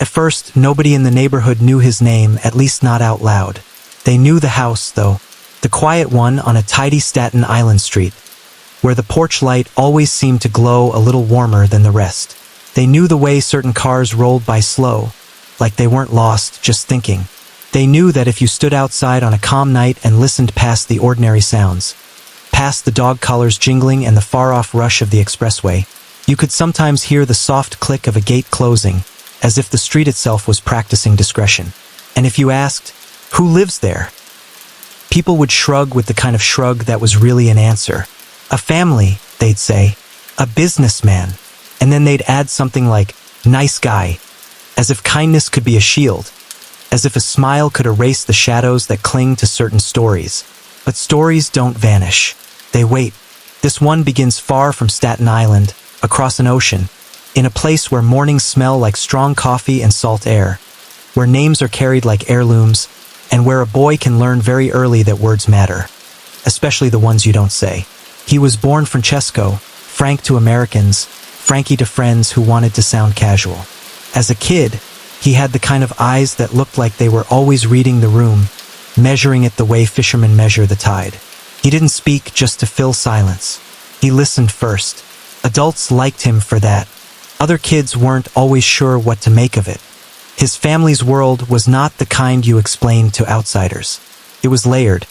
At first, nobody in the neighborhood knew his name, at least not out loud. They knew the house, though, the quiet one on a tidy Staten Island street, where the porch light always seemed to glow a little warmer than the rest. They knew the way certain cars rolled by slow, like they weren't lost, just thinking. They knew that if you stood outside on a calm night and listened past the ordinary sounds, past the dog collars jingling and the far-off rush of the expressway, you could sometimes hear the soft click of a gate closing, as if the street itself was practicing discretion. And if you asked, "Who lives there?" people would shrug with the kind of shrug that was really an answer. "A family," they'd say. "A businessman." And then they'd add something like, "Nice guy," as if kindness could be a shield, as if a smile could erase the shadows that cling to certain stories. But stories don't vanish. They wait. This one begins far from Staten Island, across an ocean, in a place where mornings smell like strong coffee and salt air, where names are carried like heirlooms, and where a boy can learn very early that words matter, especially the ones you don't say. He was born Francesco, Frank to Americans, Frankie to friends who wanted to sound casual. As a kid, he had the kind of eyes that looked like they were always reading the room, measuring it the way fishermen measure the tide. He didn't speak just to fill silence. He listened first. Adults liked him for that. Other kids weren't always sure what to make of it. His family's world was not the kind you explained to outsiders. It was layered.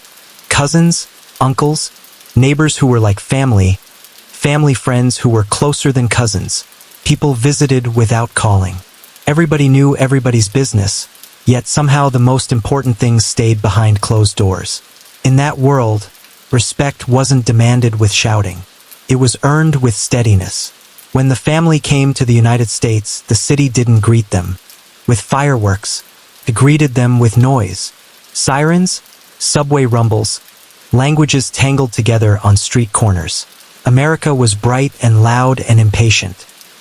Cousins, uncles, neighbors who were like family, family friends who were closer than cousins. People visited without calling. Everybody knew everybody's business, yet somehow the most important things stayed behind closed doors. In that world, respect wasn't demanded with shouting. It was earned with steadiness. When the family came to the United States, the city didn't greet them with fireworks. It greeted them with noise. Sirens, subway rumbles, languages tangled together on street corners. America was bright and loud and impatient.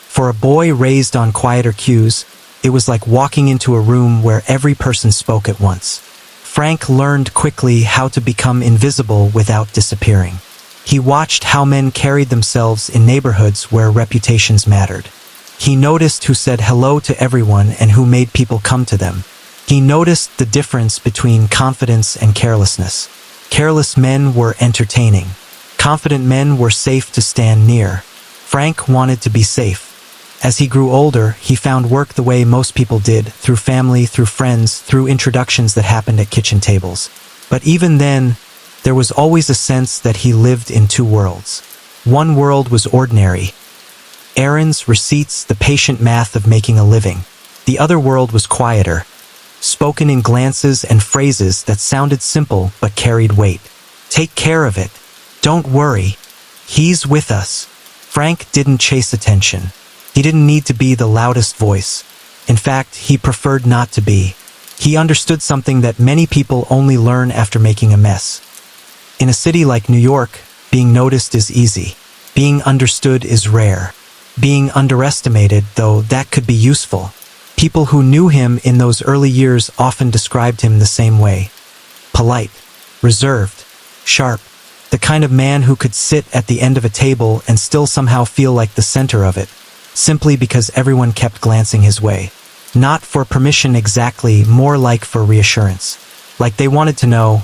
For a boy raised on quieter cues, it was like walking into a room where every person spoke at once. Frank learned quickly how to become invisible without disappearing. He watched how men carried themselves in neighborhoods where reputations mattered. He noticed who said hello to everyone and who made people come to them. He noticed the difference between confidence and carelessness. Careless men were entertaining. Confident men were safe to stand near. Frank wanted to be safe. As he grew older, he found work the way most people did, through family, through friends, through introductions that happened at kitchen tables. But even then, there was always a sense that he lived in two worlds. One world was ordinary. Errands, receipts, the patient math of making a living. The other world was quieter, spoken in glances and phrases that sounded simple but carried weight. Take care of it. Don't worry. He's with us. Frank didn't chase attention. He didn't need to be the loudest voice. In fact, he preferred not to be. He understood something that many people only learn after making a mess. In a city like New York, being noticed is easy. Being understood is rare. Being underestimated, though, that could be useful. People who knew him in those early years often described him the same way. Polite, reserved, sharp. The kind of man who could sit at the end of a table and still somehow feel like the center of it, simply because everyone kept glancing his way. Not for permission exactly, more like for reassurance. Like they wanted to know,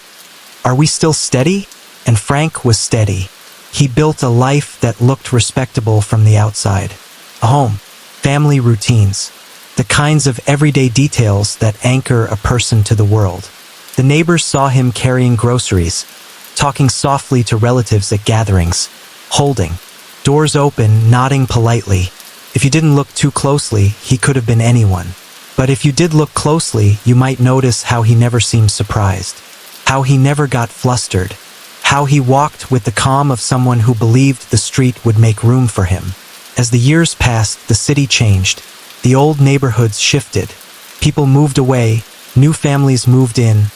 are we still steady? And Frank was steady. He built a life that looked respectable from the outside. A home, family routines, the kinds of everyday details that anchor a person to the world. The neighbors saw him carrying groceries, talking softly to relatives at gatherings, holding doors open, nodding politely. If you didn't look too closely, he could have been anyone. But if you did look closely, you might notice how he never seemed surprised, how he never got flustered, how he walked with the calm of someone who believed the street would make room for him. As the years passed, the city changed. The old neighborhoods shifted. People moved away, new families moved in,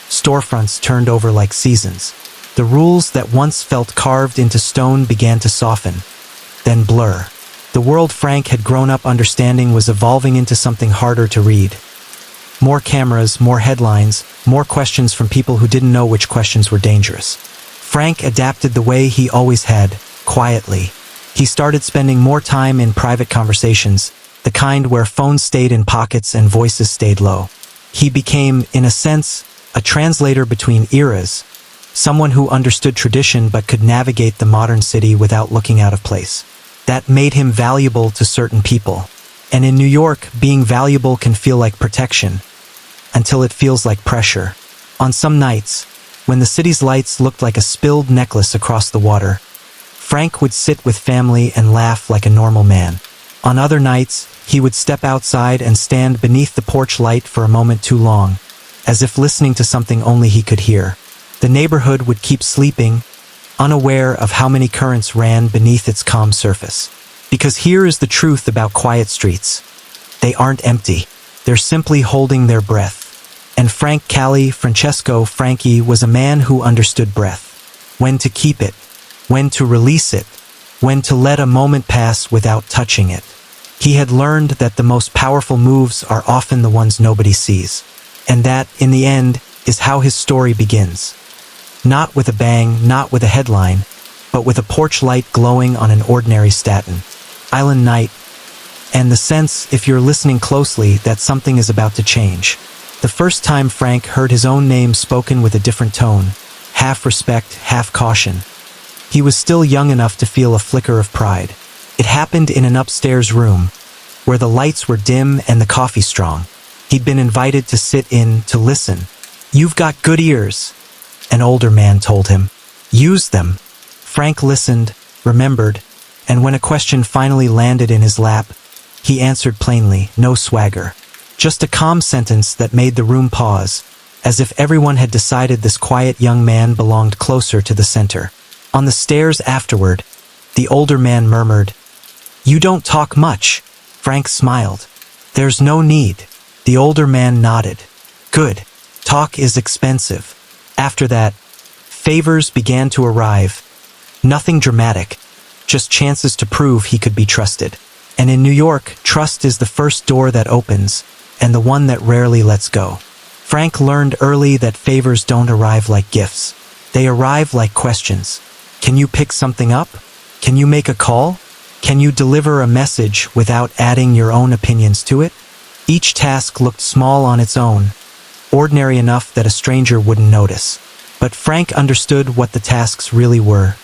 storefronts turned over like seasons. The rules that once felt carved into stone began to soften, then blur. The world Frank had grown up understanding was evolving into something harder to read. More cameras, more headlines, more questions from people who didn't know which questions were dangerous. Frank adapted the way he always had, quietly. He started spending more time in private conversations, the kind where phones stayed in pockets and voices stayed low. He became, in a sense, a translator between eras, someone who understood tradition but could navigate the modern city without looking out of place. That made him valuable to certain people. And in New York, being valuable can feel like protection, until it feels like pressure. On some nights, when the city's lights looked like a spilled necklace across the water, Frank would sit with family and laugh like a normal man. On other nights, he would step outside and stand beneath the porch light for a moment too long, as if listening to something only he could hear. The neighborhood would keep sleeping, unaware of how many currents ran beneath its calm surface. Because here is the truth about quiet streets. They aren't empty. They're simply holding their breath. And Francesco Frankie was a man who understood breath. When to keep it, when to release it, when to let a moment pass without touching it. He had learned that the most powerful moves are often the ones nobody sees. And that, in the end, is how his story begins. Not with a bang, not with a headline, but with a porch light glowing on an ordinary Staten Island night, and the sense, if you're listening closely, that something is about to change. The first time Frank heard his own name spoken with a different tone, half respect, half caution, he was still young enough to feel a flicker of pride. It happened in an upstairs room, where the lights were dim and the coffee strong. He'd been invited to sit in, to listen. "You've got good ears," an older man told him. "Use them." Frank listened, remembered, and when a question finally landed in his lap, he answered plainly, no swagger. Just a calm sentence that made the room pause, as if everyone had decided this quiet young man belonged closer to the center. On the stairs afterward, the older man murmured, "You don't talk much." Frank smiled. "There's no need." The older man nodded. "Good. Talk is expensive." After that, favors began to arrive. Nothing dramatic, just chances to prove he could be trusted. And in New York, trust is the first door that opens, and the one that rarely lets go. Frank learned early that favors don't arrive like gifts. They arrive like questions. Can you pick something up? Can you make a call? Can you deliver a message without adding your own opinions to it? Each task looked small on its own, ordinary enough that a stranger wouldn't notice. But Frank understood what the tasks really were.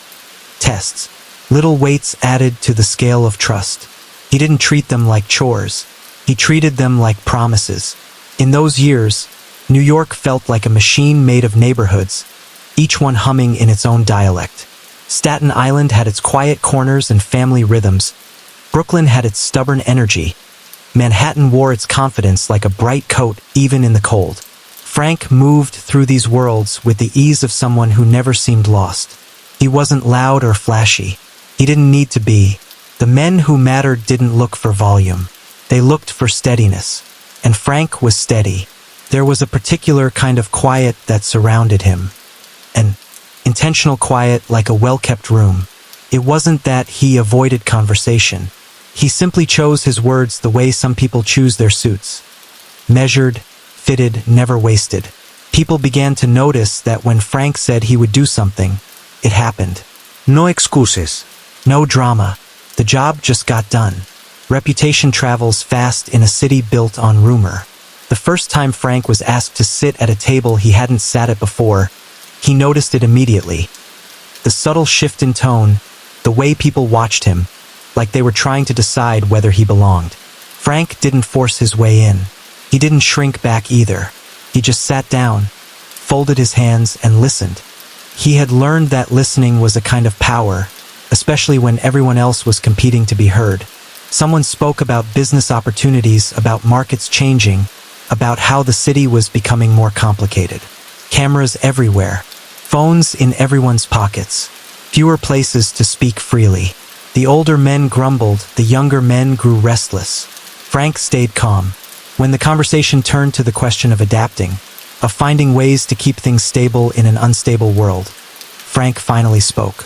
Tests. Little weights added to the scale of trust. He didn't treat them like chores. He treated them like promises. In those years, New York felt like a machine made of neighborhoods, each one humming in its own dialect. Staten Island had its quiet corners and family rhythms. Brooklyn had its stubborn energy. Manhattan wore its confidence like a bright coat even in the cold. Frank moved through these worlds with the ease of someone who never seemed lost. He wasn't loud or flashy. He didn't need to be. The men who mattered didn't look for volume. They looked for steadiness. And Frank was steady. There was a particular kind of quiet that surrounded him. An intentional quiet like a well-kept room. It wasn't that he avoided conversation. He simply chose his words the way some people choose their suits. Measured, fitted, never wasted. People began to notice that when Frank said he would do something, it happened. No excuses. No drama. The job just got done. Reputation travels fast in a city built on rumor. The first time Frank was asked to sit at a table he hadn't sat at before, he noticed it immediately. The subtle shift in tone, the way people watched him, like they were trying to decide whether he belonged. Frank didn't force his way in. He didn't shrink back either. He just sat down, folded his hands, and listened. He had learned that listening was a kind of power, especially when everyone else was competing to be heard. Someone spoke about business opportunities, about markets changing, about how the city was becoming more complicated. Cameras everywhere, phones in everyone's pockets, fewer places to speak freely. The older men grumbled, the younger men grew restless. Frank stayed calm. When the conversation turned to the question of adapting, of finding ways to keep things stable in an unstable world, Frank finally spoke.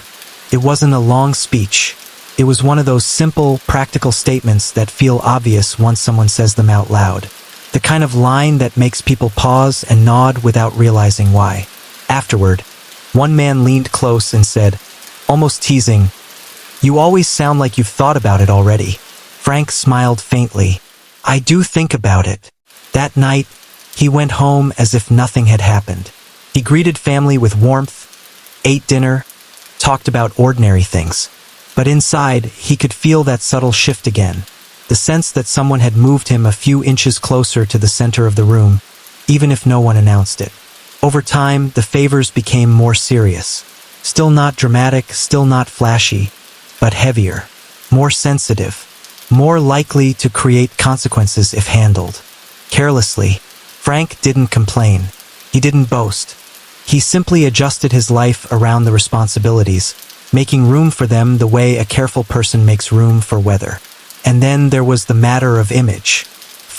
It wasn't a long speech. It was one of those simple, practical statements that feel obvious once someone says them out loud. The kind of line that makes people pause and nod without realizing why. Afterward, one man leaned close and said, almost teasing, "You always sound like you've thought about it already." Frank smiled faintly. "I do think about it." That night, he went home as if nothing had happened. He greeted family with warmth, ate dinner, talked about ordinary things. But inside, he could feel that subtle shift again, the sense that someone had moved him a few inches closer to the center of the room, even if no one announced it. Over time, the favors became more serious. Still not dramatic, still not flashy, but heavier, more sensitive, more likely to create consequences if handled carelessly. Frank didn't complain. He didn't boast. He simply adjusted his life around the responsibilities, making room for them the way a careful person makes room for weather. And then there was the matter of image.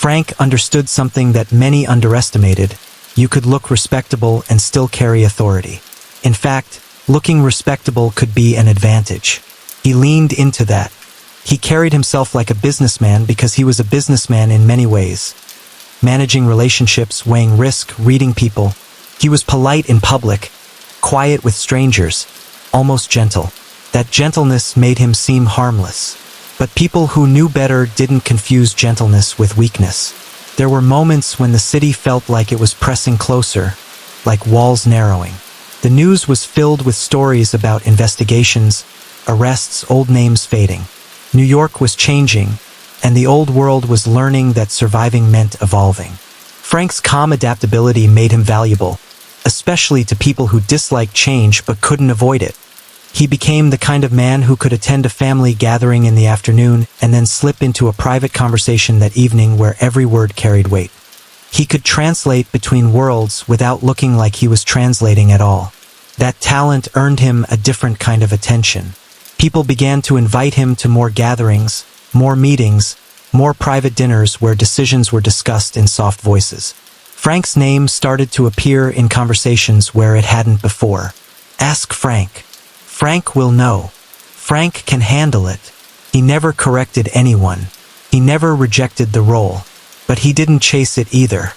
Frank understood something that many underestimated. You could look respectable and still carry authority. In fact, looking respectable could be an advantage. He leaned into that. He carried himself like a businessman because he was a businessman in many ways. Managing relationships, weighing risk, reading people. He was polite in public, quiet with strangers, almost gentle. That gentleness made him seem harmless. But people who knew better didn't confuse gentleness with weakness. There were moments when the city felt like it was pressing closer, like walls narrowing. The news was filled with stories about investigations, arrests, old names fading. New York was changing, and the old world was learning that surviving meant evolving. Frank's calm adaptability made him valuable, especially to people who disliked change but couldn't avoid it. He became the kind of man who could attend a family gathering in the afternoon and then slip into a private conversation that evening where every word carried weight. He could translate between worlds without looking like he was translating at all. That talent earned him a different kind of attention. People began to invite him to more gatherings, more meetings, more private dinners where decisions were discussed in soft voices. Frank's name started to appear in conversations where it hadn't before. Ask Frank. Frank will know. Frank can handle it. He never corrected anyone. He never rejected the role. But he didn't chase it either.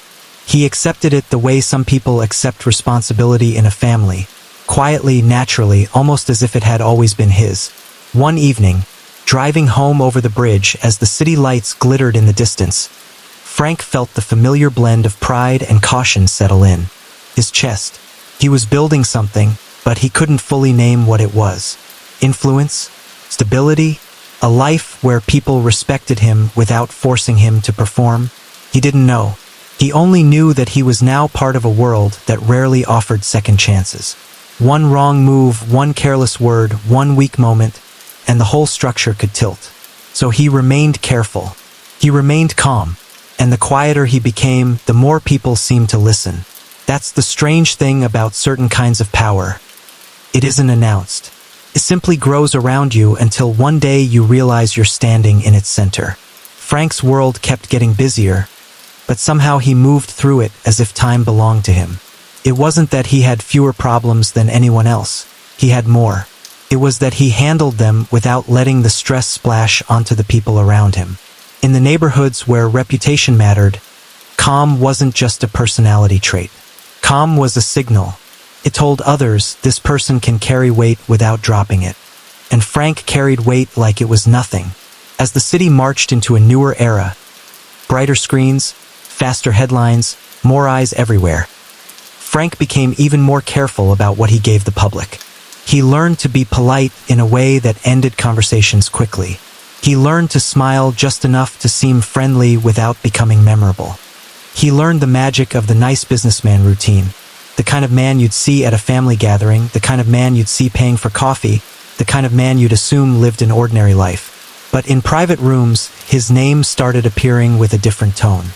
He accepted it the way some people accept responsibility in a family, quietly, naturally, almost as if it had always been his. One evening, driving home over the bridge as the city lights glittered in the distance, Frank felt the familiar blend of pride and caution settle in his chest. He was building something, but he couldn't fully name what it was. Influence? Stability? A life where people respected him without forcing him to perform? He didn't know. He only knew that he was now part of a world that rarely offered second chances. One wrong move, one careless word, one weak moment, and the whole structure could tilt. So he remained careful. He remained calm. And the quieter he became, the more people seemed to listen. That's the strange thing about certain kinds of power. It isn't announced. It simply grows around you until one day you realize you're standing in its center. Frank's world kept getting busier, but somehow he moved through it as if time belonged to him. It wasn't that he had fewer problems than anyone else. He had more. It was that he handled them without letting the stress splash onto the people around him. In the neighborhoods where reputation mattered, calm wasn't just a personality trait. Calm was a signal. It told others this person can carry weight without dropping it. And Frank carried weight like it was nothing. As the city marched into a newer era, brighter screens, faster headlines, more eyes everywhere, Frank became even more careful about what he gave the public. He learned to be polite in a way that ended conversations quickly. He learned to smile just enough to seem friendly without becoming memorable. He learned the magic of the nice businessman routine. The kind of man you'd see at a family gathering, the kind of man you'd see paying for coffee, the kind of man you'd assume lived an ordinary life. But in private rooms, his name started appearing with a different tone.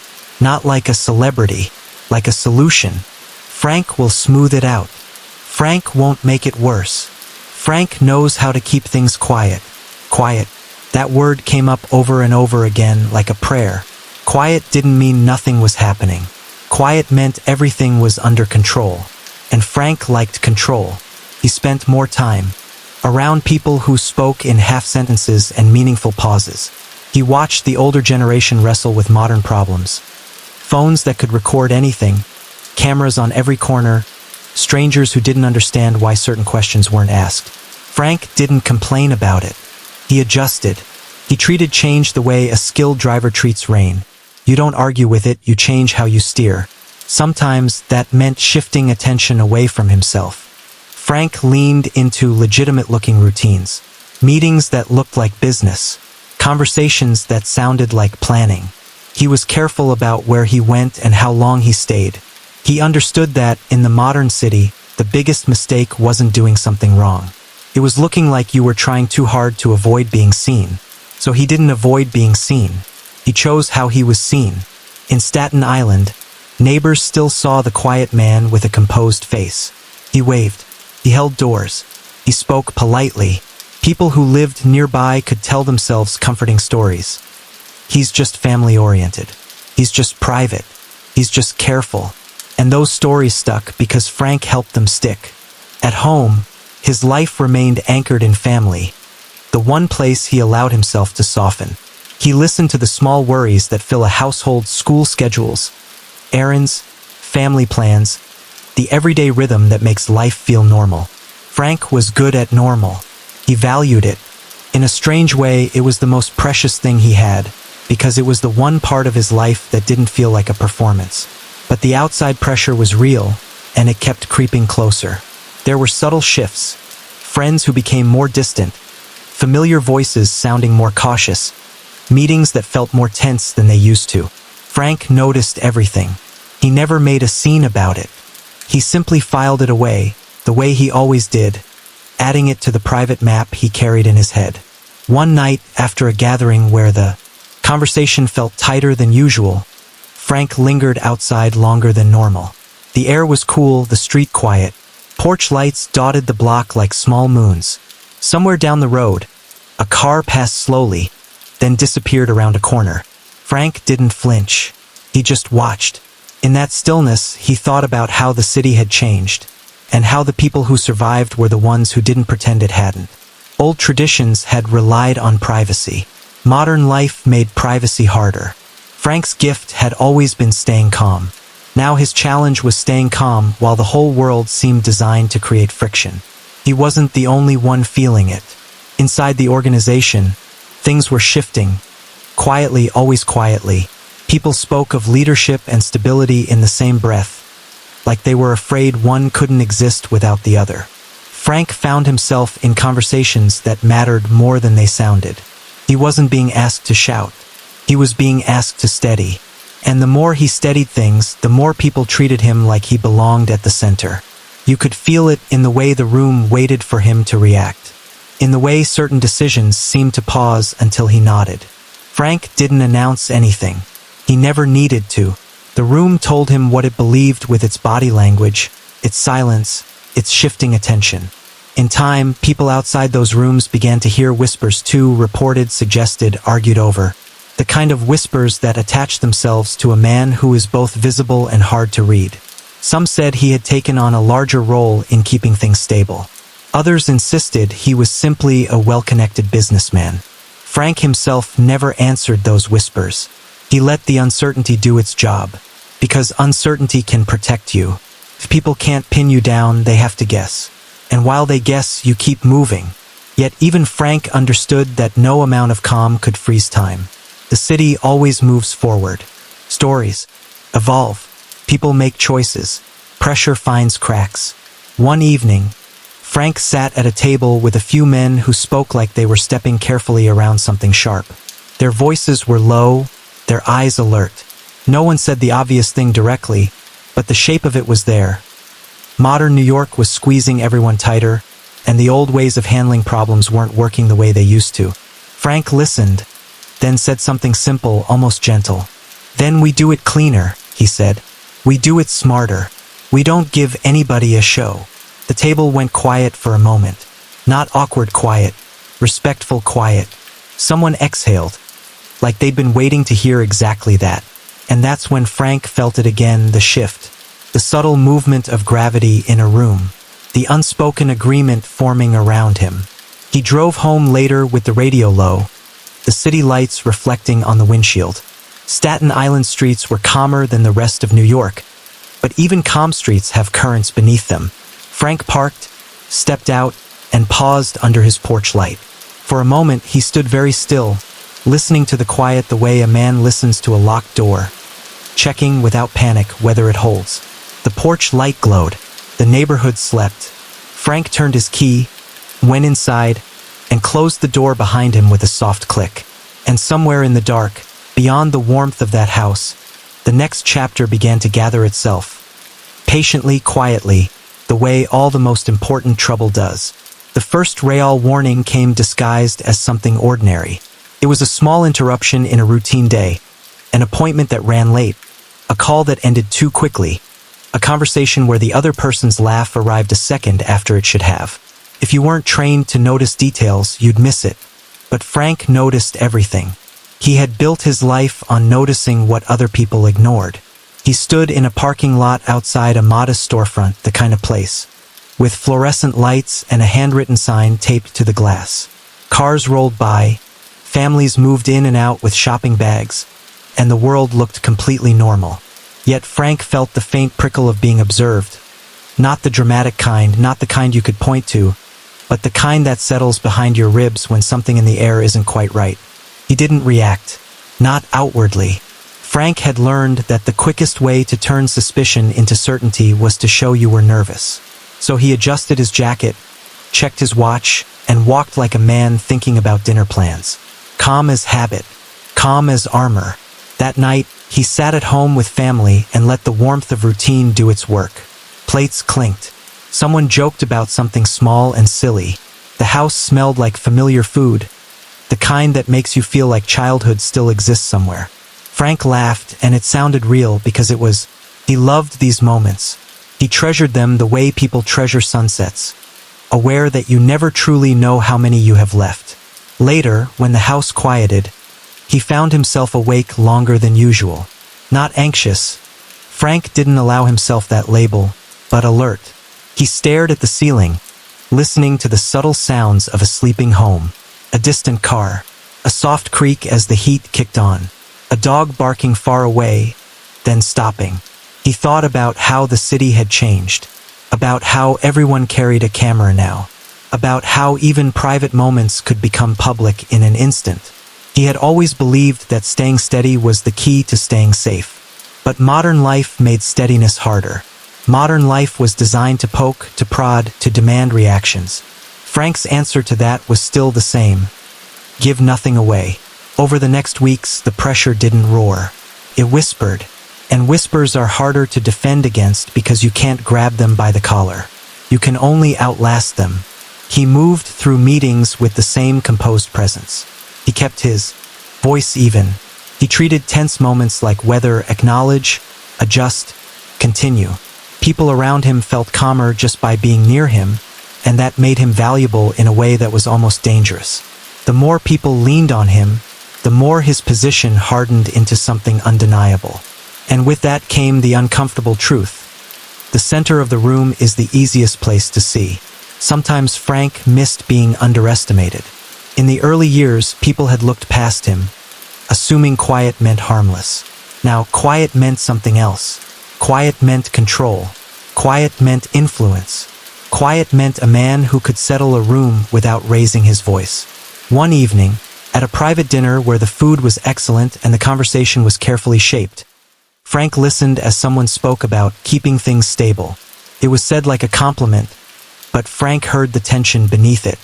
Not like a celebrity, like a solution. Frank will smooth it out. Frank won't make it worse. Frank knows how to keep things quiet. Quiet. That word came up over and over again like a prayer. Quiet didn't mean nothing was happening. Quiet meant everything was under control. And Frank liked control. He spent more time around people who spoke in half sentences and meaningful pauses. He watched the older generation wrestle with modern problems. Phones that could record anything, cameras on every corner, strangers who didn't understand why certain questions weren't asked. Frank didn't complain about it. He adjusted. He treated change the way a skilled driver treats rain. You don't argue with it, you change how you steer. Sometimes that meant shifting attention away from himself. Frank leaned into legitimate-looking routines. Meetings that looked like business. Conversations that sounded like planning. He was careful about where he went and how long he stayed. He understood that, in the modern city, the biggest mistake wasn't doing something wrong. It was looking like you were trying too hard to avoid being seen. So he didn't avoid being seen. He chose how he was seen. In Staten Island, neighbors still saw the quiet man with a composed face. He waved. He held doors. He spoke politely. People who lived nearby could tell themselves comforting stories. He's just family-oriented. He's just private. He's just careful. And those stories stuck because Frank helped them stick. At home, his life remained anchored in family, the one place he allowed himself to soften. He listened to the small worries that fill a household's school schedules, errands, family plans, the everyday rhythm that makes life feel normal. Frank was good at normal. He valued it. In a strange way, it was the most precious thing he had, because it was the one part of his life that didn't feel like a performance. But the outside pressure was real, and it kept creeping closer. There were subtle shifts, friends who became more distant, familiar voices sounding more cautious, meetings that felt more tense than they used to. Frank noticed everything. He never made a scene about it. He simply filed it away, the way he always did, adding it to the private map he carried in his head. One night, after a gathering where the conversation felt tighter than usual, Frank lingered outside longer than normal. The air was cool, the street quiet. Porch lights dotted the block like small moons. Somewhere down the road, a car passed slowly, then disappeared around a corner. Frank didn't flinch. He just watched. In that stillness, he thought about how the city had changed, and how the people who survived were the ones who didn't pretend it hadn't. Old traditions had relied on privacy. Modern life made privacy harder. Frank's gift had always been staying calm. Now his challenge was staying calm while the whole world seemed designed to create friction. He wasn't the only one feeling it. Inside the organization, things were shifting. Quietly, always quietly. People spoke of leadership and stability in the same breath, like they were afraid one couldn't exist without the other. Frank found himself in conversations that mattered more than they sounded. He wasn't being asked to shout. He was being asked to steady. And the more he steadied things, the more people treated him like he belonged at the center. You could feel it in the way the room waited for him to react, in the way certain decisions seemed to pause until he nodded. Frank didn't announce anything. He never needed to. The room told him what it believed with its body language, its silence, its shifting attention. In time, people outside those rooms began to hear whispers too, reported, suggested, argued over. The kind of whispers that attached themselves to a man who is both visible and hard to read. Some said he had taken on a larger role in keeping things stable. Others insisted he was simply a well-connected businessman. Frank himself never answered those whispers. He let the uncertainty do its job, because uncertainty can protect you. If people can't pin you down, they have to guess. And while they guess, you keep moving. Yet even Frank understood that no amount of calm could freeze time. The city always moves forward. Stories evolve. People make choices. Pressure finds cracks. One evening, Frank sat at a table with a few men who spoke like they were stepping carefully around something sharp. Their voices were low, their eyes alert. No one said the obvious thing directly, but the shape of it was there. Modern New York was squeezing everyone tighter, and the old ways of handling problems weren't working the way they used to. Frank listened, then said something simple, almost gentle. "Then we do it cleaner," he said. "We do it smarter. We don't give anybody a show." The table went quiet for a moment. Not awkward quiet, respectful quiet. Someone exhaled, like they'd been waiting to hear exactly that. And that's when Frank felt it again, the shift. The subtle movement of gravity in a room. The unspoken agreement forming around him. He drove home later with the radio low, the city lights reflecting on the windshield. Staten Island streets were calmer than the rest of New York, but even calm streets have currents beneath them. Frank parked, stepped out, and paused under his porch light. For a moment, he stood very still, listening to the quiet the way a man listens to a locked door, checking without panic whether it holds. The porch light glowed. The neighborhood slept. Frank turned his key, went inside, and closed the door behind him with a soft click. And somewhere in the dark, beyond the warmth of that house, the next chapter began to gather itself. Patiently, quietly, the way all the most important trouble does. The first real warning came disguised as something ordinary. It was a small interruption in a routine day, an appointment that ran late, a call that ended too quickly, a conversation where the other person's laugh arrived a second after it should have. If you weren't trained to notice details, you'd miss it. But Frank noticed everything. He had built his life on noticing what other people ignored. He stood in a parking lot outside a modest storefront, the kind of place, with fluorescent lights and a handwritten sign taped to the glass. Cars rolled by, families moved in and out with shopping bags, and the world looked completely normal. Yet Frank felt the faint prickle of being observed. Not the dramatic kind, not the kind you could point to, but the kind that settles behind your ribs when something in the air isn't quite right. He didn't react, not outwardly. Frank had learned that the quickest way to turn suspicion into certainty was to show you were nervous. So he adjusted his jacket, checked his watch, and walked like a man thinking about dinner plans. Calm as habit, calm as armor. That night, he sat at home with family and let the warmth of routine do its work. Plates clinked. Someone joked about something small and silly. The house smelled like familiar food, the kind that makes you feel like childhood still exists somewhere. Frank laughed, and it sounded real because he loved these moments. He treasured them the way people treasure sunsets, aware that you never truly know how many you have left. Later, when the house quieted, he found himself awake longer than usual. Not anxious. Frank didn't allow himself that label, but alert. He stared at the ceiling, listening to the subtle sounds of a sleeping home. A distant car, a soft creak as the heat kicked on, a dog barking far away, then stopping. He thought about how the city had changed, about how everyone carried a camera now, about how even private moments could become public in an instant. He had always believed that staying steady was the key to staying safe. But modern life made steadiness harder. Modern life was designed to poke, to prod, to demand reactions. Frank's answer to that was still the same. Give nothing away. Over the next weeks, the pressure didn't roar. It whispered. And whispers are harder to defend against because you can't grab them by the collar. You can only outlast them. He moved through meetings with the same composed presence. He kept his voice even. He treated tense moments like weather, acknowledge, adjust, continue. People around him felt calmer just by being near him, and that made him valuable in a way that was almost dangerous. The more people leaned on him, the more his position hardened into something undeniable. And with that came the uncomfortable truth. The center of the room is the easiest place to see. Sometimes Frank missed being underestimated. In the early years, people had looked past him, assuming quiet meant harmless. Now, quiet meant something else. Quiet meant control. Quiet meant influence. Quiet meant a man who could settle a room without raising his voice. One evening, at a private dinner where the food was excellent and the conversation was carefully shaped, Frank listened as someone spoke about keeping things stable. It was said like a compliment, but Frank heard the tension beneath it.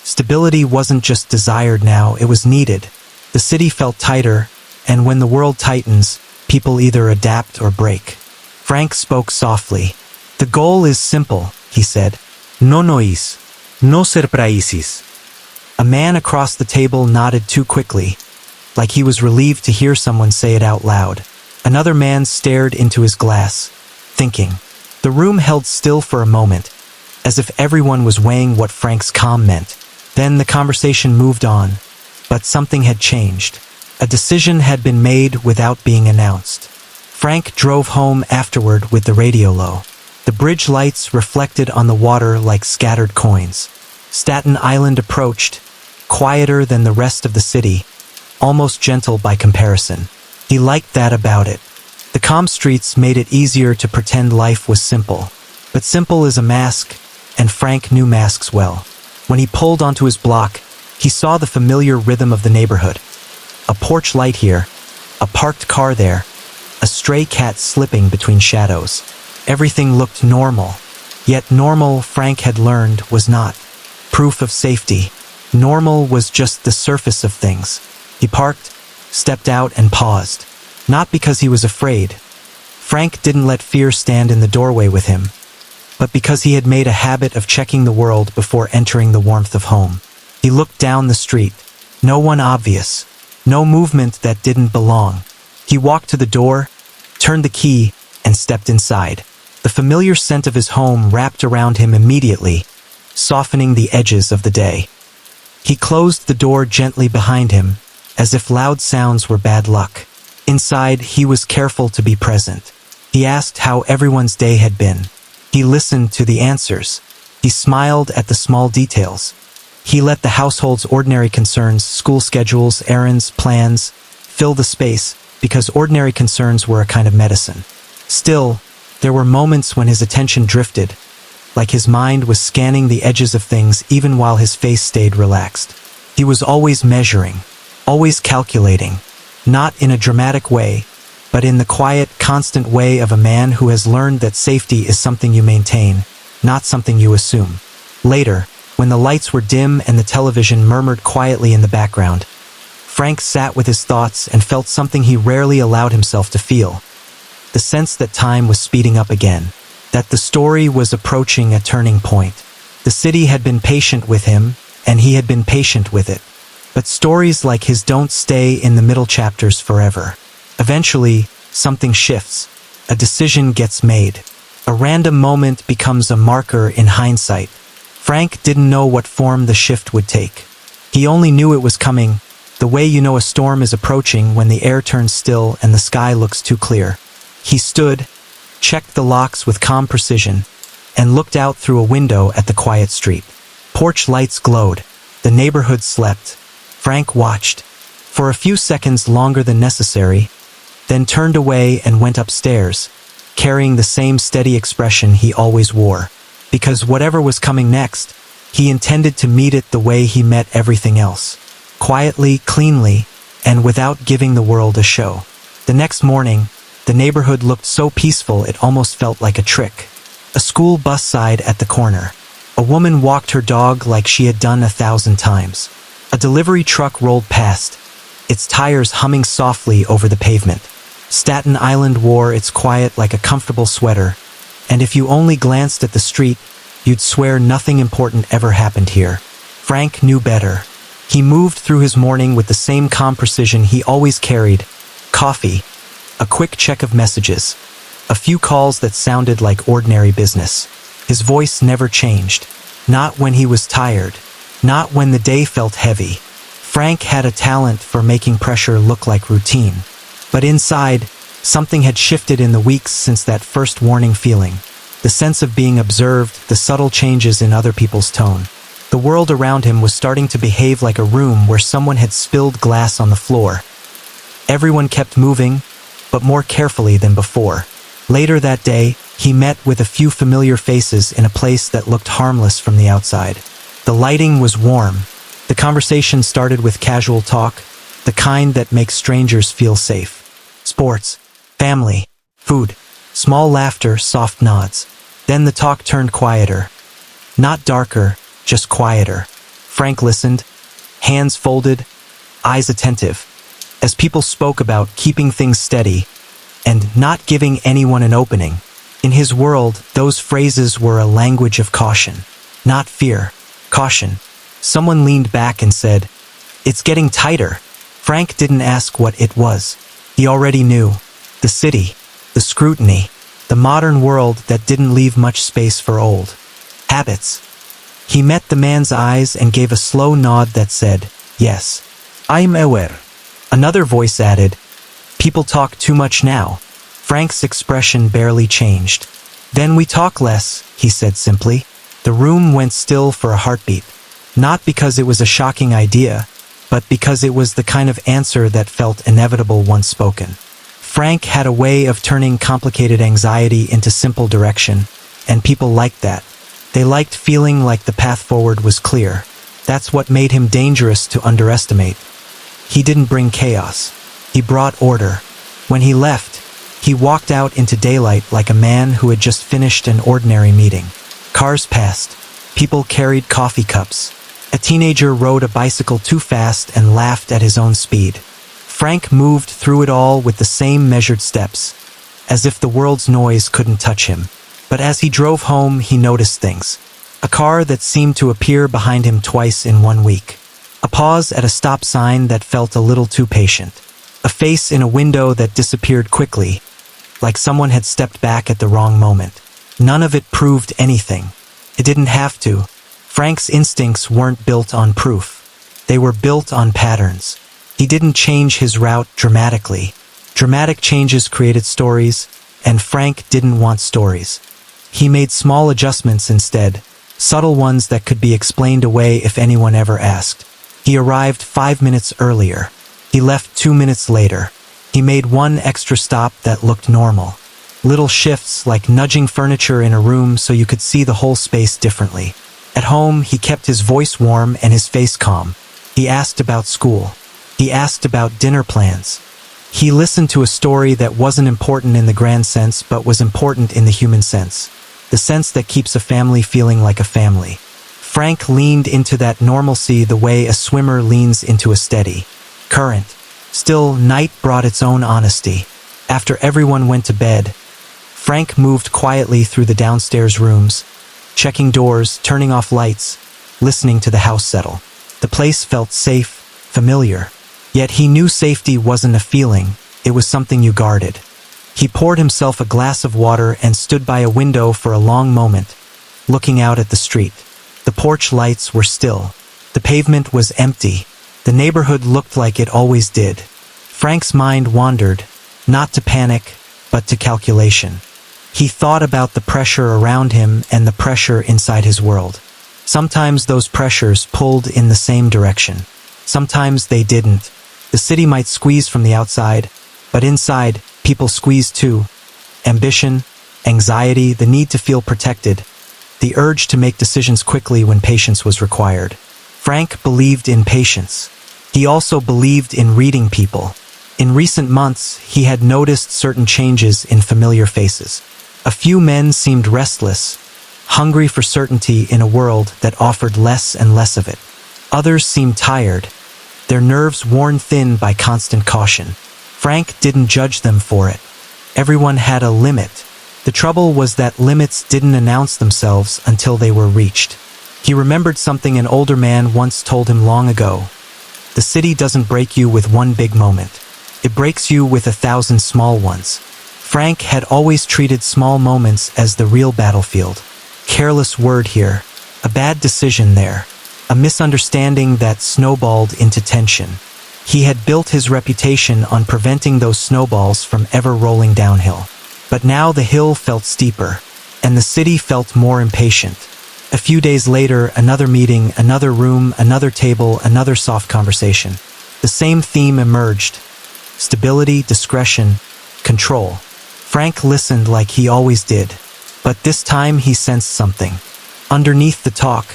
Stability wasn't just desired now, it was needed. The city felt tighter, and when the world tightens, people either adapt or break. Frank spoke softly. The goal is simple, he said. No noise. No surprises. A man across the table nodded too quickly, like he was relieved to hear someone say it out loud. Another man stared into his glass, thinking. The room held still for a moment, as if everyone was weighing what Frank's calm meant. Then the conversation moved on, but something had changed. A decision had been made without being announced. Frank drove home afterward with the radio low. The bridge lights reflected on the water like scattered coins. Staten Island approached, quieter than the rest of the city, almost gentle by comparison. He liked that about it. The calm streets made it easier to pretend life was simple. But simple is a mask, and Frank knew masks well. When he pulled onto his block, he saw the familiar rhythm of the neighborhood. A porch light here, a parked car there, a stray cat slipping between shadows. Everything looked normal. Yet normal, Frank had learned, was not proof of safety. Normal was just the surface of things. He parked, stepped out, and paused. Not because he was afraid. Frank didn't let fear stand in the doorway with him, but because he had made a habit of checking the world before entering the warmth of home. He looked down the street. No one obvious. No movement that didn't belong. He walked to the door, turned the key, and stepped inside. The familiar scent of his home wrapped around him immediately, softening the edges of the day. He closed the door gently behind him, as if loud sounds were bad luck. Inside, he was careful to be present. He asked how everyone's day had been. He listened to the answers. He smiled at the small details. He let the household's ordinary concerns, school schedules, errands, plans, fill the space, because ordinary concerns were a kind of medicine. Still, there were moments when his attention drifted, like his mind was scanning the edges of things even while his face stayed relaxed. He was always measuring, always calculating, not in a dramatic way, but in the quiet, constant way of a man who has learned that safety is something you maintain, not something you assume. Later, when the lights were dim and the television murmured quietly in the background, Frank sat with his thoughts and felt something he rarely allowed himself to feel. The sense that time was speeding up again, that the story was approaching a turning point. The city had been patient with him, and he had been patient with it. But stories like his don't stay in the middle chapters forever. Eventually, something shifts. A decision gets made. A random moment becomes a marker in hindsight. Frank didn't know what form the shift would take. He only knew it was coming, the way you know a storm is approaching when the air turns still and the sky looks too clear. He stood, checked the locks with calm precision, and looked out through a window at the quiet street. Porch lights glowed. The neighborhood slept. Frank watched, for a few seconds longer than necessary, then turned away and went upstairs, carrying the same steady expression he always wore. Because whatever was coming next, he intended to meet it the way he met everything else. Quietly, cleanly, and without giving the world a show. The next morning, the neighborhood looked so peaceful it almost felt like a trick. A school bus sighed at the corner. A woman walked her dog like she had done 1,000 times. A delivery truck rolled past, its tires humming softly over the pavement. Staten Island wore its quiet like a comfortable sweater, and if you only glanced at the street, you'd swear nothing important ever happened here. Frank knew better. He moved through his morning with the same calm precision he always carried. Coffee, a quick check of messages, a few calls that sounded like ordinary business. His voice never changed. Not when he was tired. Not when the day felt heavy. Frank had a talent for making pressure look like routine. But inside, something had shifted in the weeks since that first warning feeling. The sense of being observed, the subtle changes in other people's tone. The world around him was starting to behave like a room where someone had spilled glass on the floor. Everyone kept moving, but more carefully than before. Later that day, he met with a few familiar faces in a place that looked harmless from the outside. The lighting was warm. The conversation started with casual talk, the kind that makes strangers feel safe. Sports, family, food, small laughter, soft nods. Then the talk turned quieter. Not darker, just quieter. Frank listened, hands folded, eyes attentive, as people spoke about keeping things steady and not giving anyone an opening. In his world, those phrases were a language of caution, not fear. Caution. Someone leaned back and said, "It's getting tighter." Frank didn't ask what it was. He already knew. The city, the scrutiny, the modern world that didn't leave much space for old habits. He met the man's eyes and gave a slow nod that said, "Yes, I'm aware." Another voice added, "People talk too much now." Frank's expression barely changed. "Then we talk less," he said simply. The room went still for a heartbeat. Not because it was a shocking idea, but because it was the kind of answer that felt inevitable once spoken. Frank had a way of turning complicated anxiety into simple direction, and people liked that. They liked feeling like the path forward was clear. That's what made him dangerous to underestimate. He didn't bring chaos. He brought order. When he left, he walked out into daylight like a man who had just finished an ordinary meeting. Cars passed. People carried coffee cups. A teenager rode a bicycle too fast and laughed at his own speed. Frank moved through it all with the same measured steps, as if the world's noise couldn't touch him. But as he drove home, he noticed things. A car that seemed to appear behind him twice in 1 week. A pause at a stop sign that felt a little too patient. A face in a window that disappeared quickly, like someone had stepped back at the wrong moment. None of it proved anything. It didn't have to. Frank's instincts weren't built on proof. They were built on patterns. He didn't change his route dramatically. Dramatic changes created stories, and Frank didn't want stories. He made small adjustments instead, subtle ones that could be explained away if anyone ever asked. He arrived 5 minutes earlier. He left 2 minutes later. He made one extra stop that looked normal. Little shifts like nudging furniture in a room so you could see the whole space differently. At home, he kept his voice warm and his face calm. He asked about school. He asked about dinner plans. He listened to a story that wasn't important in the grand sense but was important in the human sense. The sense that keeps a family feeling like a family. Frank leaned into that normalcy the way a swimmer leans into a steady current. Still, night brought its own honesty. After everyone went to bed, Frank moved quietly through the downstairs rooms, checking doors, turning off lights, listening to the house settle. The place felt safe, familiar. Yet he knew safety wasn't a feeling, it was something you guarded. He poured himself a glass of water and stood by a window for a long moment, looking out at the street. The porch lights were still. The pavement was empty. The neighborhood looked like it always did. Frank's mind wandered, not to panic, but to calculation. He thought about the pressure around him and the pressure inside his world. Sometimes those pressures pulled in the same direction. Sometimes they didn't. The city might squeeze from the outside, but inside, people squeeze too. Ambition, anxiety, the need to feel protected, the urge to make decisions quickly when patience was required. Frank believed in patience. He also believed in reading people. In recent months, he had noticed certain changes in familiar faces. A few men seemed restless, hungry for certainty in a world that offered less and less of it. Others seemed tired, their nerves worn thin by constant caution. Frank didn't judge them for it. Everyone had a limit. The trouble was that limits didn't announce themselves until they were reached. He remembered something an older man once told him long ago. The city doesn't break you with one big moment. It breaks you with 1,000 small ones. Frank had always treated small moments as the real battlefield. Careless word here, a bad decision there, a misunderstanding that snowballed into tension. He had built his reputation on preventing those snowballs from ever rolling downhill. But now the hill felt steeper, and the city felt more impatient. A few days later, another meeting, another room, another table, another soft conversation. The same theme emerged. Stability, discretion, control. Frank listened like he always did. But this time he sensed something. Underneath the talk,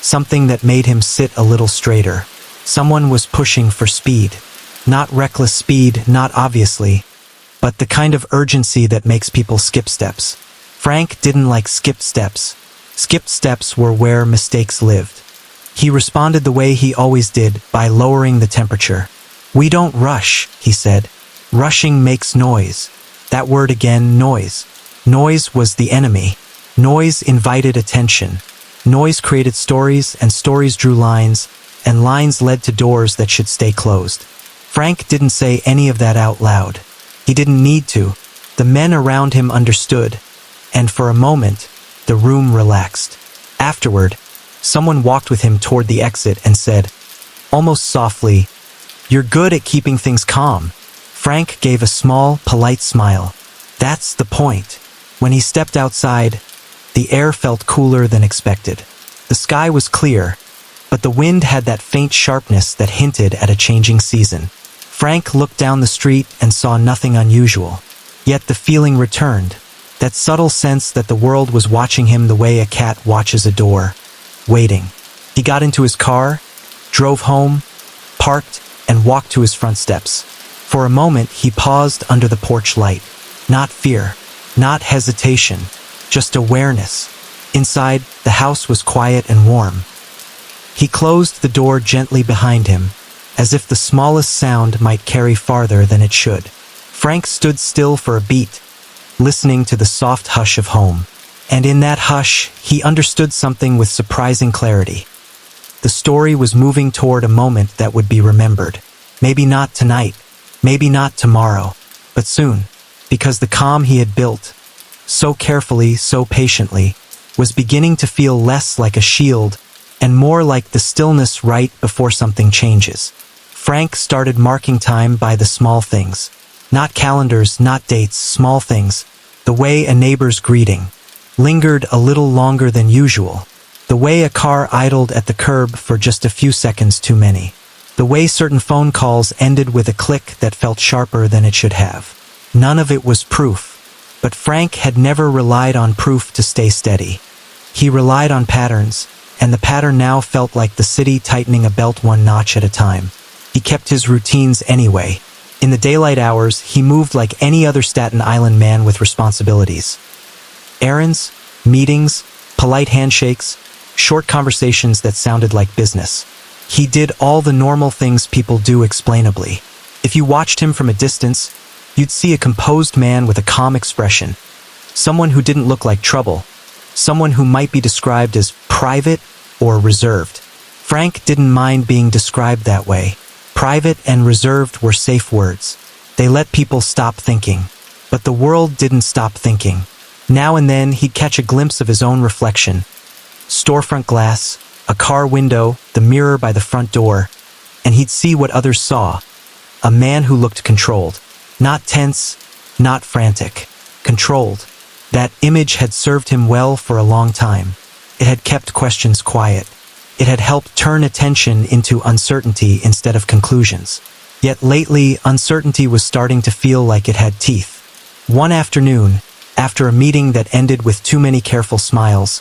something that made him sit a little straighter. Someone was pushing for speed. Not reckless speed, not obviously, but the kind of urgency that makes people skip steps. Frank didn't like skipped steps. Skipped steps were where mistakes lived. He responded the way he always did, by lowering the temperature. "We don't rush," he said. "Rushing makes noise." That word again, noise. Noise was the enemy. Noise invited attention. Noise created stories, and stories drew lines, and lines led to doors that should stay closed. Frank didn't say any of that out loud. He didn't need to. The men around him understood, and for a moment, the room relaxed. Afterward, someone walked with him toward the exit and said, almost softly, "You're good at keeping things calm." Frank gave a small, polite smile. That's the point. When he stepped outside, the air felt cooler than expected. The sky was clear, but the wind had that faint sharpness that hinted at a changing season. Frank looked down the street and saw nothing unusual. Yet the feeling returned, that subtle sense that the world was watching him the way a cat watches a door, waiting. He got into his car, drove home, parked, and walked to his front steps. For a moment, he paused under the porch light. Not fear, not hesitation, just awareness. Inside, the house was quiet and warm. He closed the door gently behind him, as if the smallest sound might carry farther than it should. Frank stood still for a beat, listening to the soft hush of home. And in that hush, he understood something with surprising clarity. The story was moving toward a moment that would be remembered. Maybe not tonight, maybe not tomorrow, but soon, because the calm he had built, so carefully, so patiently, was beginning to feel less like a shield and more like the stillness right before something changes. Frank started marking time by the small things. Not calendars, not dates, small things. The way a neighbor's greeting lingered a little longer than usual. The way a car idled at the curb for just a few seconds too many. The way certain phone calls ended with a click that felt sharper than it should have. None of it was proof, but Frank had never relied on proof to stay steady. He relied on patterns, and the pattern now felt like the city tightening a belt one notch at a time. He kept his routines anyway. In the daylight hours, he moved like any other Staten Island man with responsibilities. Errands, meetings, polite handshakes, short conversations that sounded like business. He did all the normal things people do explainably. If you watched him from a distance, you'd see a composed man with a calm expression. Someone who didn't look like trouble. Someone who might be described as private or reserved. Frank didn't mind being described that way. Private and reserved were safe words. They let people stop thinking. But the world didn't stop thinking. Now and then, he'd catch a glimpse of his own reflection. Storefront glass, a car window, the mirror by the front door, and he'd see what others saw. A man who looked controlled. Not tense, not frantic. Controlled. That image had served him well for a long time. It had kept questions quiet. It had helped turn attention into uncertainty instead of conclusions. Yet lately, uncertainty was starting to feel like it had teeth. One afternoon, after a meeting that ended with too many careful smiles,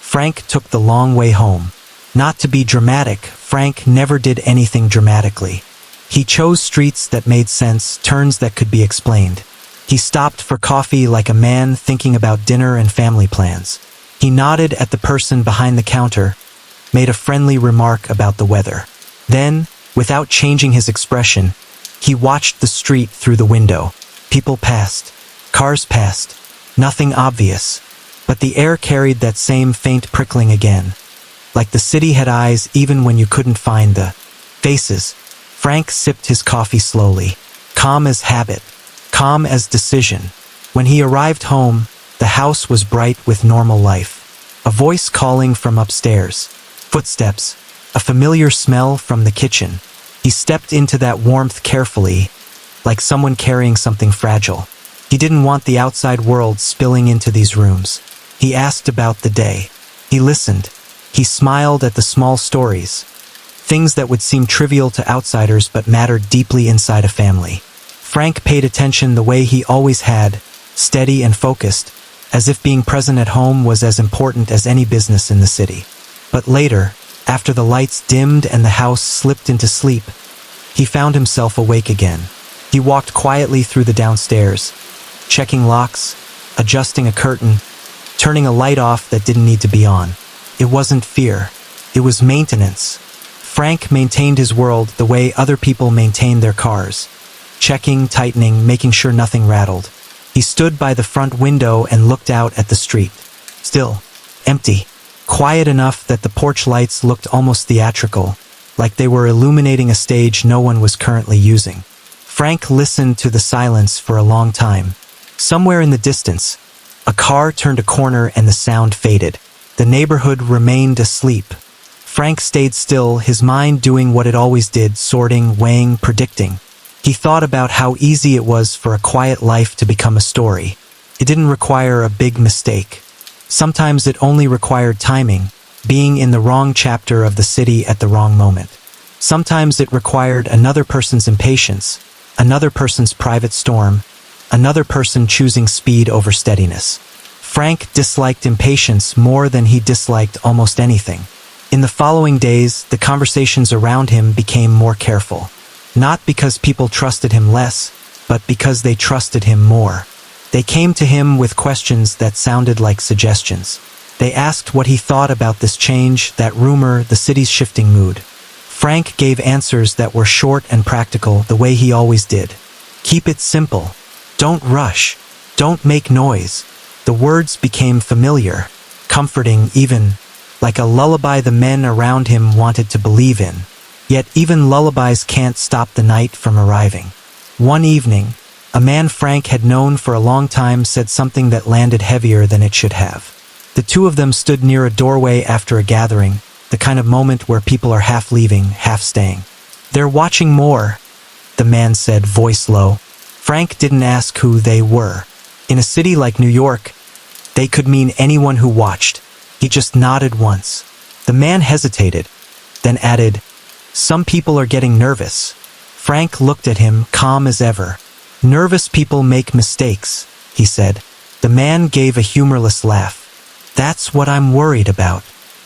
Frank took the long way home. Not to be dramatic, Frank never did anything dramatically. He chose streets that made sense, turns that could be explained. He stopped for coffee like a man thinking about dinner and family plans. He nodded at the person behind the counter, made a friendly remark about the weather. Then, without changing his expression, he watched the street through the window. People passed. Cars passed. Nothing obvious. But the air carried that same faint prickling again. Like the city had eyes even when you couldn't find the faces. Frank sipped his coffee slowly. Calm as habit. Calm as decision. When he arrived home, the house was bright with normal life. A voice calling from upstairs. Footsteps. A familiar smell from the kitchen. He stepped into that warmth carefully, like someone carrying something fragile. He didn't want the outside world spilling into these rooms. He asked about the day. He listened. He smiled at the small stories. Things that would seem trivial to outsiders but mattered deeply inside a family. Frank paid attention the way he always had, steady and focused, as if being present at home was as important as any business in the city. But later, after the lights dimmed and the house slipped into sleep, he found himself awake again. He walked quietly through the downstairs, checking locks, adjusting a curtain, turning a light off that didn't need to be on. It wasn't fear. It was maintenance. Frank maintained his world the way other people maintained their cars. Checking, tightening, making sure nothing rattled. He stood by the front window and looked out at the street. Still, empty. Quiet enough that the porch lights looked almost theatrical, like they were illuminating a stage no one was currently using. Frank listened to the silence for a long time. Somewhere in the distance, a car turned a corner and the sound faded. The neighborhood remained asleep. Frank stayed still, his mind doing what it always did, sorting, weighing, predicting. He thought about how easy it was for a quiet life to become a story. It didn't require a big mistake. Sometimes it only required timing, being in the wrong chapter of the city at the wrong moment. Sometimes it required another person's impatience, another person's private storm, another person choosing speed over steadiness. Frank disliked impatience more than he disliked almost anything. In the following days, the conversations around him became more careful. Not because people trusted him less, but because they trusted him more. They came to him with questions that sounded like suggestions. They asked what he thought about this change, that rumor, the city's shifting mood. Frank gave answers that were short and practical, the way he always did. Keep it simple. Don't rush. Don't make noise. The words became familiar, comforting even, like a lullaby the men around him wanted to believe in. Yet even lullabies can't stop the night from arriving. One evening, a man Frank had known for a long time said something that landed heavier than it should have. The two of them stood near a doorway after a gathering, the kind of moment where people are half leaving, half staying. "They're watching more," the man said, voice low. Frank didn't ask who they were. In a city like New York, they could mean anyone who watched. He just nodded once. The man hesitated, then added, "Some people are getting nervous." Frank looked at him, calm as ever. "Nervous people make mistakes," he said. The man gave a humorless laugh. "That's what I'm worried about."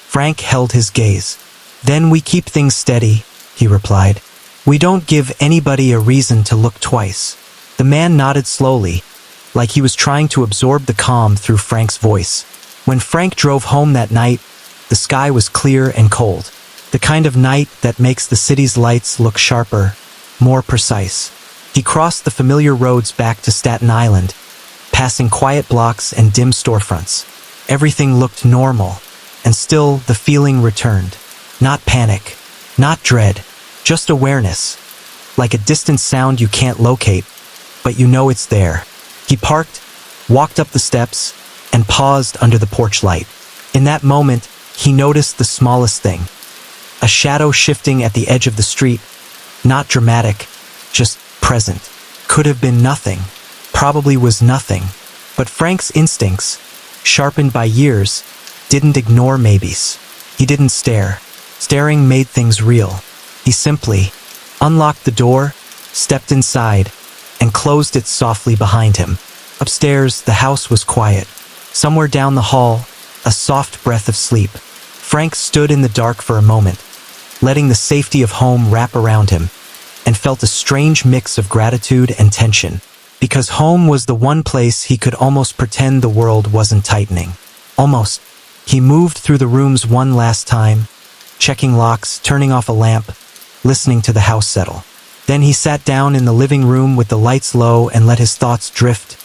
Frank held his gaze. "Then we keep things steady," he replied. "We don't give anybody a reason to look twice." The man nodded slowly, like he was trying to absorb the calm through Frank's voice. When Frank drove home that night, the sky was clear and cold. The kind of night that makes the city's lights look sharper, more precise. He crossed the familiar roads back to Staten Island, passing quiet blocks and dim storefronts. Everything looked normal, and still the feeling returned. Not panic, not dread, just awareness. Like a distant sound you can't locate, but you know it's there. He parked, walked up the steps, and paused under the porch light. In that moment, he noticed the smallest thing. A shadow shifting at the edge of the street. Not dramatic, just present. Could have been nothing. Probably was nothing. But Frank's instincts, sharpened by years, didn't ignore maybes. He didn't stare. Staring made things real. He simply unlocked the door, stepped inside, and closed it softly behind him. Upstairs, the house was quiet. Somewhere down the hall, a soft breath of sleep. Frank stood in the dark for a moment, letting the safety of home wrap around him, and felt a strange mix of gratitude and tension. Because home was the one place he could almost pretend the world wasn't tightening. Almost. He moved through the rooms one last time, checking locks, turning off a lamp, listening to the house settle. Then he sat down in the living room with the lights low and let his thoughts drift,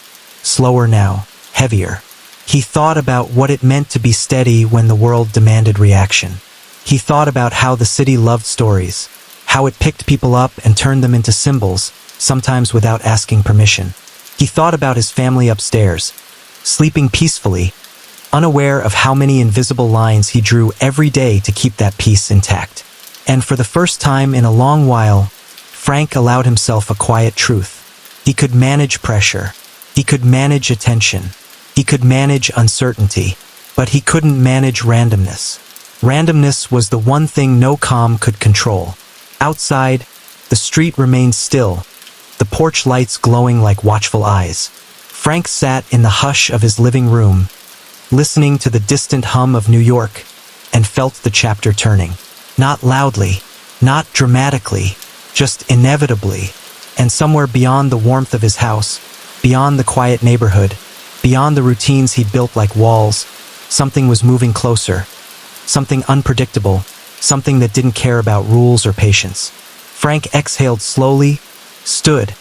slower now, heavier. He thought about what it meant to be steady when the world demanded reaction. He thought about how the city loved stories, how it picked people up and turned them into symbols, sometimes without asking permission. He thought about his family upstairs, sleeping peacefully, unaware of how many invisible lines he drew every day to keep that peace intact. And for the first time in a long while, Frank allowed himself a quiet truth. He could manage pressure. He could manage attention. He could manage uncertainty. But he couldn't manage randomness. Randomness was the one thing no calm could control. Outside, the street remained still, the porch lights glowing like watchful eyes. Frank sat in the hush of his living room, listening to the distant hum of New York, and felt the chapter turning. Not loudly, not dramatically, just inevitably. And somewhere beyond the warmth of his house, beyond the quiet neighborhood, beyond the routines he'd built like walls, something was moving closer. Something unpredictable, something that didn't care about rules or patience. Frank exhaled slowly, stood,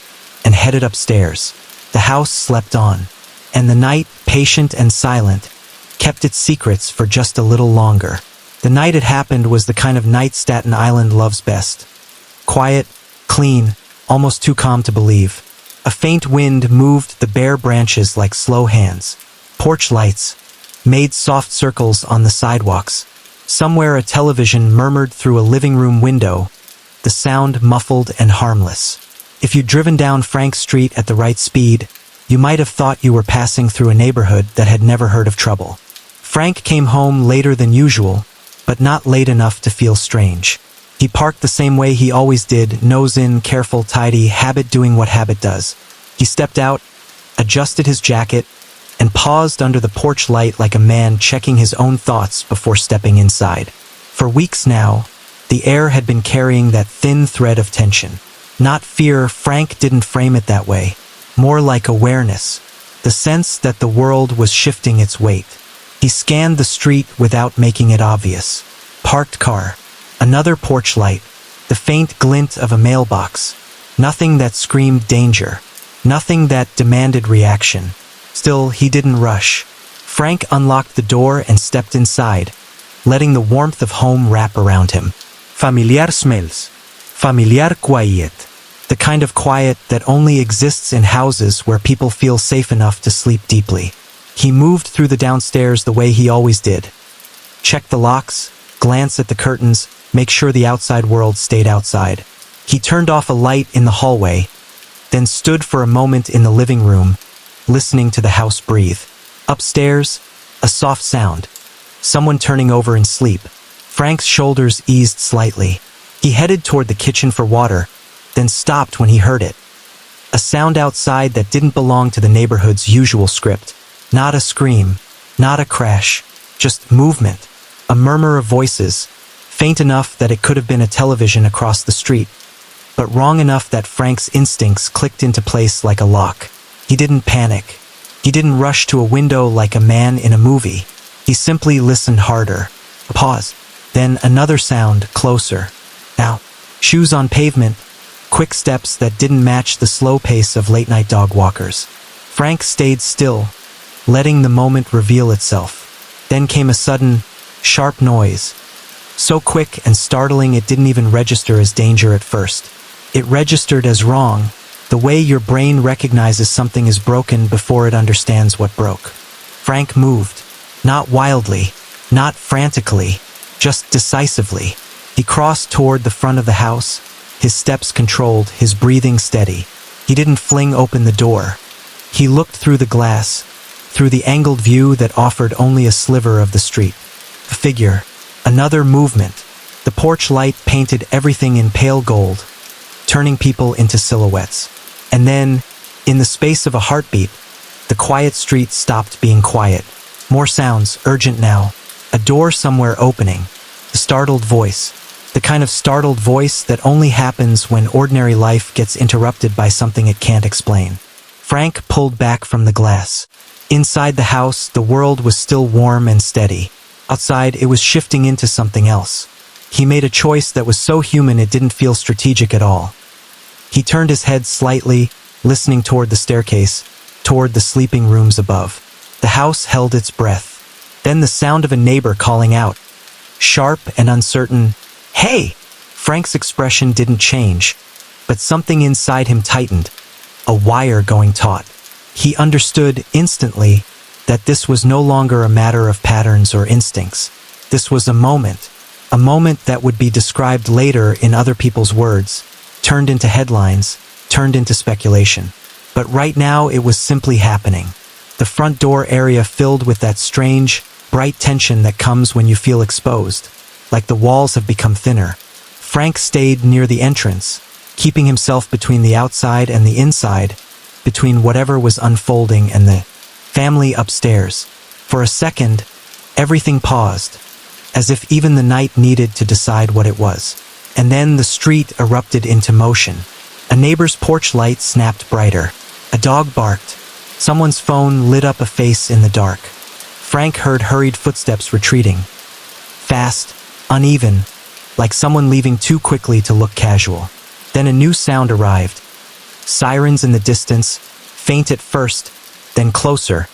and headed upstairs. The house slept on, and the night, patient and silent, kept its secrets for just a little longer. The night it happened was the kind of night Staten Island loves best. Quiet, clean, almost too calm to believe. A faint wind moved the bare branches like slow hands. Porch lights made soft circles on the sidewalks. Somewhere a television murmured through a living room window, the sound muffled and harmless. If you'd driven down Frank Street at the right speed, you might have thought you were passing through a neighborhood that had never heard of trouble. Frank came home later than usual, but not late enough to feel strange. He parked the same way he always did, nose in, careful, tidy, habit doing what habit does. He stepped out, adjusted his jacket, and paused under the porch light like a man checking his own thoughts before stepping inside. For weeks now, the air had been carrying that thin thread of tension. Not fear, Frank didn't frame it that way. More like awareness. The sense that the world was shifting its weight. He scanned the street without making it obvious. Parked car. Another porch light. The faint glint of a mailbox. Nothing that screamed danger. Nothing that demanded reaction. Still, he didn't rush. Frank unlocked the door and stepped inside, letting the warmth of home wrap around him. Familiar smells. Familiar quiet. The kind of quiet that only exists in houses where people feel safe enough to sleep deeply. He moved through the downstairs the way he always did. Check the locks, glance at the curtains, make sure the outside world stayed outside. He turned off a light in the hallway, then stood for a moment in the living room, listening to the house breathe. Upstairs, a soft sound. Someone turning over in sleep. Frank's shoulders eased slightly. He headed toward the kitchen for water, then stopped when he heard it. A sound outside that didn't belong to the neighborhood's usual script. Not a scream, not a crash, just movement. A murmur of voices, faint enough that it could have been a television across the street, but wrong enough that Frank's instincts clicked into place like a lock. He didn't panic. He didn't rush to a window like a man in a movie. He simply listened harder. A pause. Then another sound, closer. Now, shoes on pavement, quick steps that didn't match the slow pace of late-night dog walkers. Frank stayed still, letting the moment reveal itself. Then came a sudden, sharp noise. So quick and startling it didn't even register as danger at first. It registered as wrong, the way your brain recognizes something is broken before it understands what broke. Frank moved. Not wildly, not frantically, just decisively. He crossed toward the front of the house, his steps controlled, his breathing steady. He didn't fling open the door. He looked through the glass, through the angled view that offered only a sliver of the street. A figure, another movement. The porch light painted everything in pale gold, turning people into silhouettes. And then, in the space of a heartbeat, the quiet street stopped being quiet. More sounds, urgent now. A door somewhere opening. A startled voice. The kind of startled voice that only happens when ordinary life gets interrupted by something it can't explain. Frank pulled back from the glass. Inside the house, the world was still warm and steady. Outside, it was shifting into something else. He made a choice that was so human it didn't feel strategic at all. He turned his head slightly, listening toward the staircase, toward the sleeping rooms above. The house held its breath. Then the sound of a neighbor calling out. Sharp and uncertain, "Hey!" Frank's expression didn't change, but something inside him tightened. A wire going taut. He understood instantly that this was no longer a matter of patterns or instincts. This was a moment that would be described later in other people's words, turned into headlines, turned into speculation. But right now it was simply happening. The front door area filled with that strange, bright tension that comes when you feel exposed, like the walls have become thinner. Frank stayed near the entrance, keeping himself between the outside and the inside, between whatever was unfolding and the family upstairs. For a second, everything paused, as if even the night needed to decide what it was. And then the street erupted into motion. A neighbor's porch light snapped brighter. A dog barked. Someone's phone lit up a face in the dark. Frank heard hurried footsteps retreating. Fast, uneven, like someone leaving too quickly to look casual. Then a new sound arrived. Sirens in the distance, faint at first, then closer,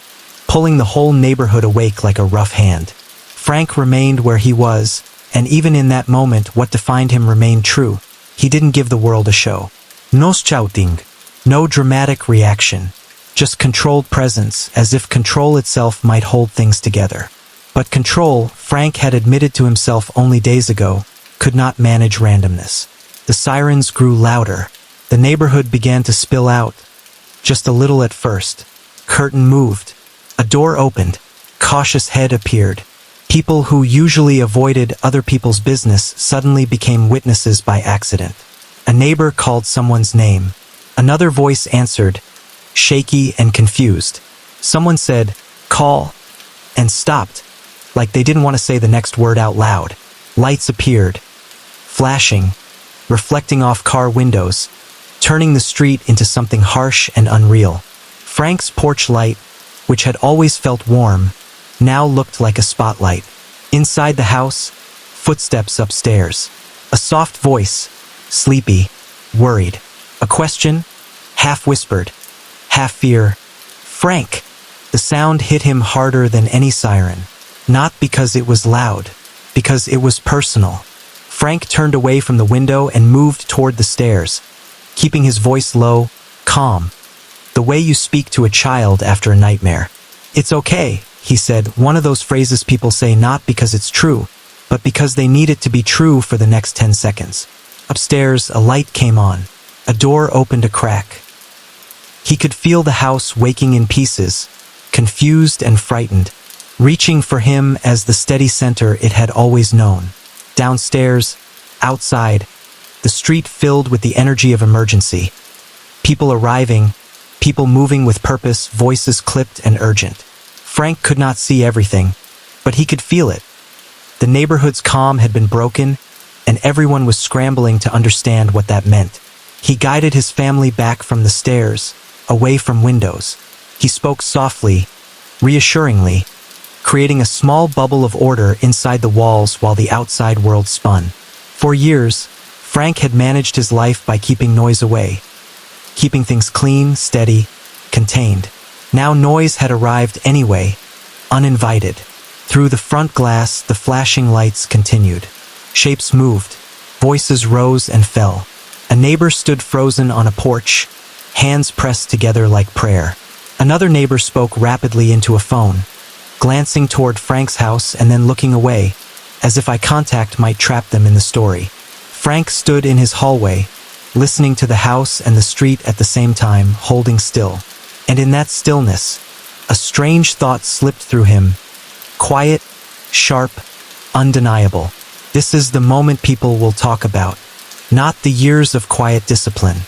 pulling the whole neighborhood awake like a rough hand. Frank remained where he was, and even in that moment what defined him remained true. He didn't give the world a show. No shouting, no dramatic reaction, just controlled presence, as if control itself might hold things together. But control, Frank had admitted to himself only days ago, could not manage randomness. The sirens grew louder. The neighborhood began to spill out. Just a little at first. Curtain moved. A door opened. Cautious head appeared. People who usually avoided other people's business suddenly became witnesses by accident. A neighbor called someone's name. Another voice answered, shaky and confused. Someone said, "Call," and stopped, like they didn't want to say the next word out loud. Lights appeared, flashing, reflecting off car windows. turning the street into something harsh and unreal. Frank's porch light, which had always felt warm, now looked like a spotlight. Inside the house, footsteps upstairs. A soft voice, sleepy, worried. A question, half whispered, half fear. Frank! The sound hit him harder than any siren. Not because it was loud, because it was personal. Frank turned away from the window and moved toward the stairs, keeping his voice low, calm. The way you speak to a child after a nightmare. "It's okay," he said, one of those phrases people say not because it's true, but because they need it to be true for the next 10 seconds. Upstairs, a light came on. A door opened a crack. He could feel the house waking in pieces, confused and frightened, reaching for him as the steady center it had always known. Downstairs, outside, the street filled with the energy of emergency. People arriving, people moving with purpose, voices clipped and urgent. Frank could not see everything, but he could feel it. The neighborhood's calm had been broken, and everyone was scrambling to understand what that meant. He guided his family back from the stairs, away from windows. He spoke softly, reassuringly, creating a small bubble of order inside the walls while the outside world spun. For years, Frank had managed his life by keeping noise away, keeping things clean, steady, contained. Now noise had arrived anyway, uninvited. Through the front glass, the flashing lights continued. Shapes moved, voices rose and fell. A neighbor stood frozen on a porch, hands pressed together like prayer. Another neighbor spoke rapidly into a phone, glancing toward Frank's house and then looking away, as if eye contact might trap them in the story. Frank stood in his hallway, listening to the house and the street at the same time, holding still. And in that stillness, a strange thought slipped through him. Quiet, sharp, undeniable. This is the moment people will talk about. Not the years of quiet discipline.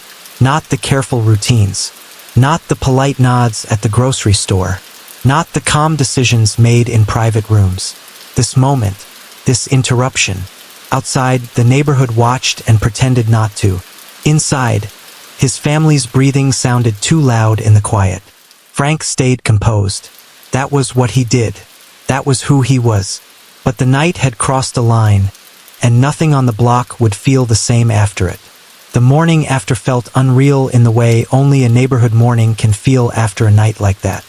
Not the careful routines. Not the polite nods at the grocery store. Not the calm decisions made in private rooms. This moment, this interruption. Outside, the neighborhood watched and pretended not to. Inside, his family's breathing sounded too loud in the quiet. Frank stayed composed. That was what he did. That was who he was. But the night had crossed a line, and nothing on the block would feel the same after it. The morning after felt unreal in the way only a neighborhood morning can feel after a night like that.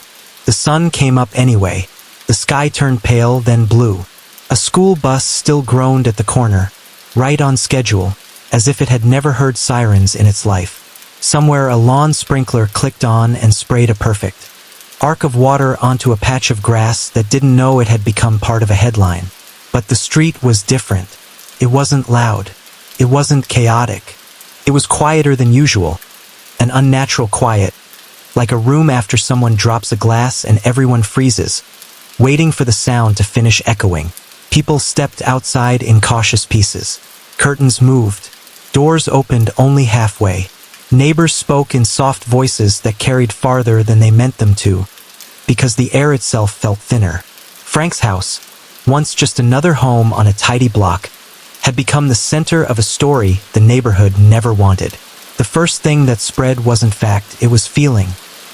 The sun came up anyway. The sky turned pale, then blue. A school bus still groaned at the corner, right on schedule, as if it had never heard sirens in its life. Somewhere a lawn sprinkler clicked on and sprayed a perfect arc of water onto a patch of grass that didn't know it had become part of a headline. But the street was different. It wasn't loud. It wasn't chaotic. It was quieter than usual. An unnatural quiet, like a room after someone drops a glass and everyone freezes, waiting for the sound to finish echoing. People stepped outside in cautious pieces. Curtains moved. Doors opened only halfway. Neighbors spoke in soft voices that carried farther than they meant them to, because the air itself felt thinner. Frank's house, once just another home on a tidy block, had become the center of a story the neighborhood never wanted. The first thing that spread wasn't fact, it was feeling.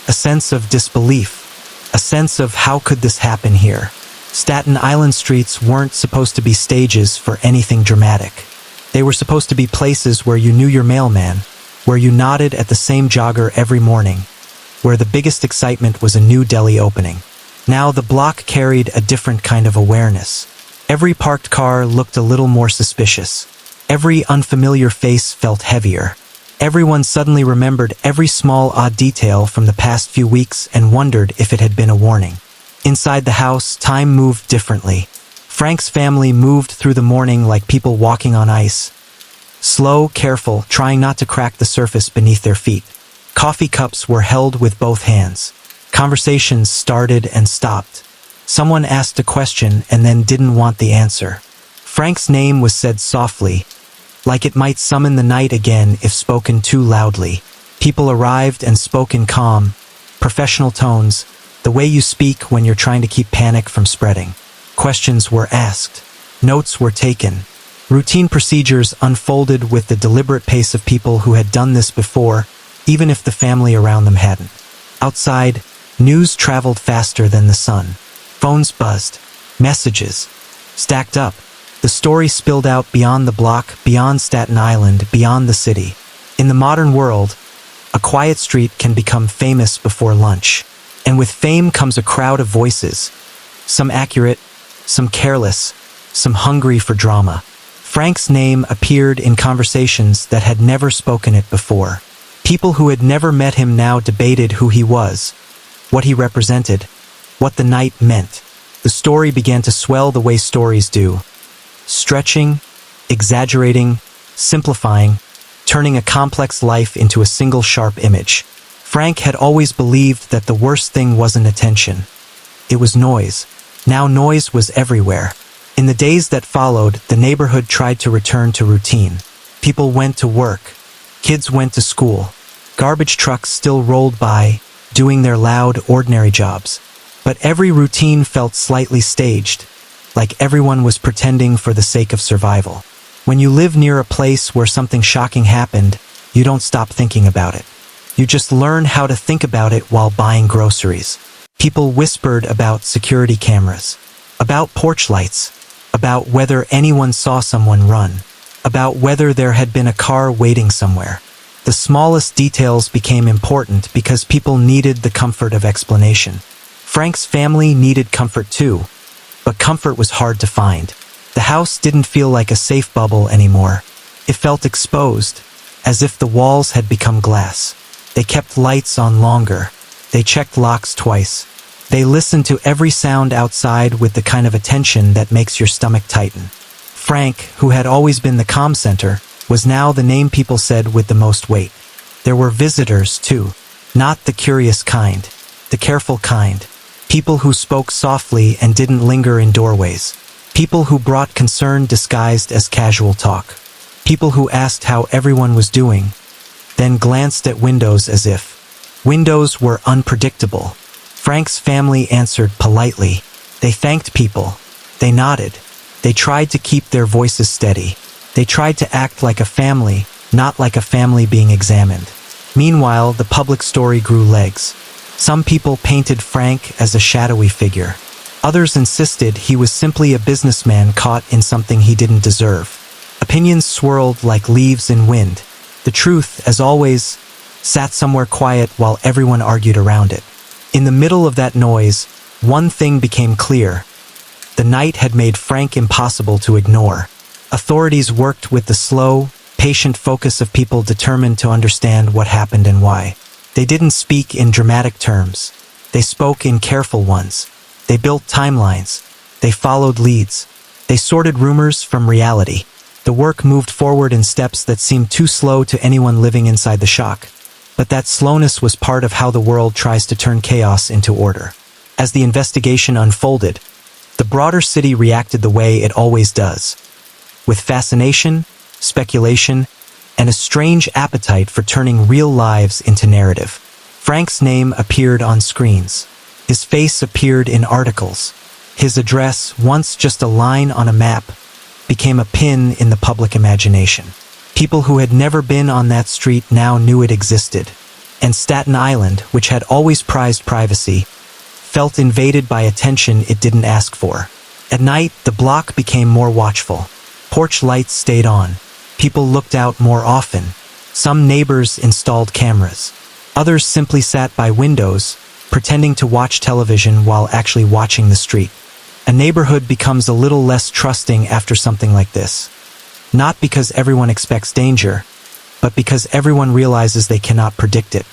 A sense of disbelief. A sense of how could this happen here? Staten Island streets weren't supposed to be stages for anything dramatic. They were supposed to be places where you knew your mailman, where you nodded at the same jogger every morning, where the biggest excitement was a new deli opening. Now the block carried a different kind of awareness. Every parked car looked a little more suspicious. Every unfamiliar face felt heavier. Everyone suddenly remembered every small odd detail from the past few weeks and wondered if it had been a warning. Inside the house, time moved differently. Frank's family moved through the morning like people walking on ice. Slow, careful, trying not to crack the surface beneath their feet. Coffee cups were held with both hands. Conversations started and stopped. Someone asked a question and then didn't want the answer. Frank's name was said softly, like it might summon the night again if spoken too loudly. People arrived and spoke in calm, professional tones, the way you speak when you're trying to keep panic from spreading. Questions were asked. Notes were taken. Routine procedures unfolded with the deliberate pace of people who had done this before, even if the family around them hadn't. Outside, news traveled faster than the sun. Phones buzzed. Messages stacked up. The story spilled out beyond the block, beyond Staten Island, beyond the city. In the modern world, a quiet street can become famous before lunch. And with fame comes a crowd of voices. Some accurate, some careless, some hungry for drama. Frank's name appeared in conversations that had never spoken it before. People who had never met him now debated who he was, what he represented, what the night meant. The story began to swell the way stories do, stretching, exaggerating, simplifying, turning a complex life into a single sharp image. Frank had always believed that the worst thing wasn't attention. It was noise. Now noise was everywhere. In the days that followed, the neighborhood tried to return to routine. People went to work. Kids went to school. Garbage trucks still rolled by, doing their loud, ordinary jobs. But every routine felt slightly staged, like everyone was pretending for the sake of survival. When you live near a place where something shocking happened, you don't stop thinking about it. You just learn how to think about it while buying groceries. People whispered about security cameras, about porch lights, about whether anyone saw someone run, about whether there had been a car waiting somewhere. The smallest details became important because people needed the comfort of explanation. Frank's family needed comfort too, but comfort was hard to find. The house didn't feel like a safe bubble anymore. It felt exposed, as if the walls had become glass. They kept lights on longer. They checked locks twice. They listened to every sound outside with the kind of attention that makes your stomach tighten. Frank, who had always been the calm center, was now the name people said with the most weight. There were visitors, too. Not the curious kind, the careful kind. People who spoke softly and didn't linger in doorways. People who brought concern disguised as casual talk. People who asked how everyone was doing, then glanced at windows as if windows were unpredictable. Frank's family answered politely. They thanked people. They nodded. They tried to keep their voices steady. They tried to act like a family, not like a family being examined. Meanwhile, the public story grew legs. Some people painted Frank as a shadowy figure. Others insisted he was simply a businessman caught in something he didn't deserve. Opinions swirled like leaves in wind. The truth, as always, sat somewhere quiet while everyone argued around it. In the middle of that noise, one thing became clear. The night had made Frank impossible to ignore. Authorities worked with the slow, patient focus of people determined to understand what happened and why. They didn't speak in dramatic terms. They spoke in careful ones. They built timelines. They followed leads. They sorted rumors from reality. The work moved forward in steps that seemed too slow to anyone living inside the shock. But that slowness was part of how the world tries to turn chaos into order. As the investigation unfolded, the broader city reacted the way it always does, with fascination, speculation, and a strange appetite for turning real lives into narrative. Frank's name appeared on screens. His face appeared in articles. His address, once just a line on a map, became a pin in the public imagination. People who had never been on that street now knew it existed. And Staten Island, which had always prized privacy, felt invaded by attention it didn't ask for. At night, the block became more watchful. Porch lights stayed on. People looked out more often. Some neighbors installed cameras. Others simply sat by windows, pretending to watch television while actually watching the street. A neighborhood becomes a little less trusting after something like this. Not because everyone expects danger, but because everyone realizes they cannot predict it.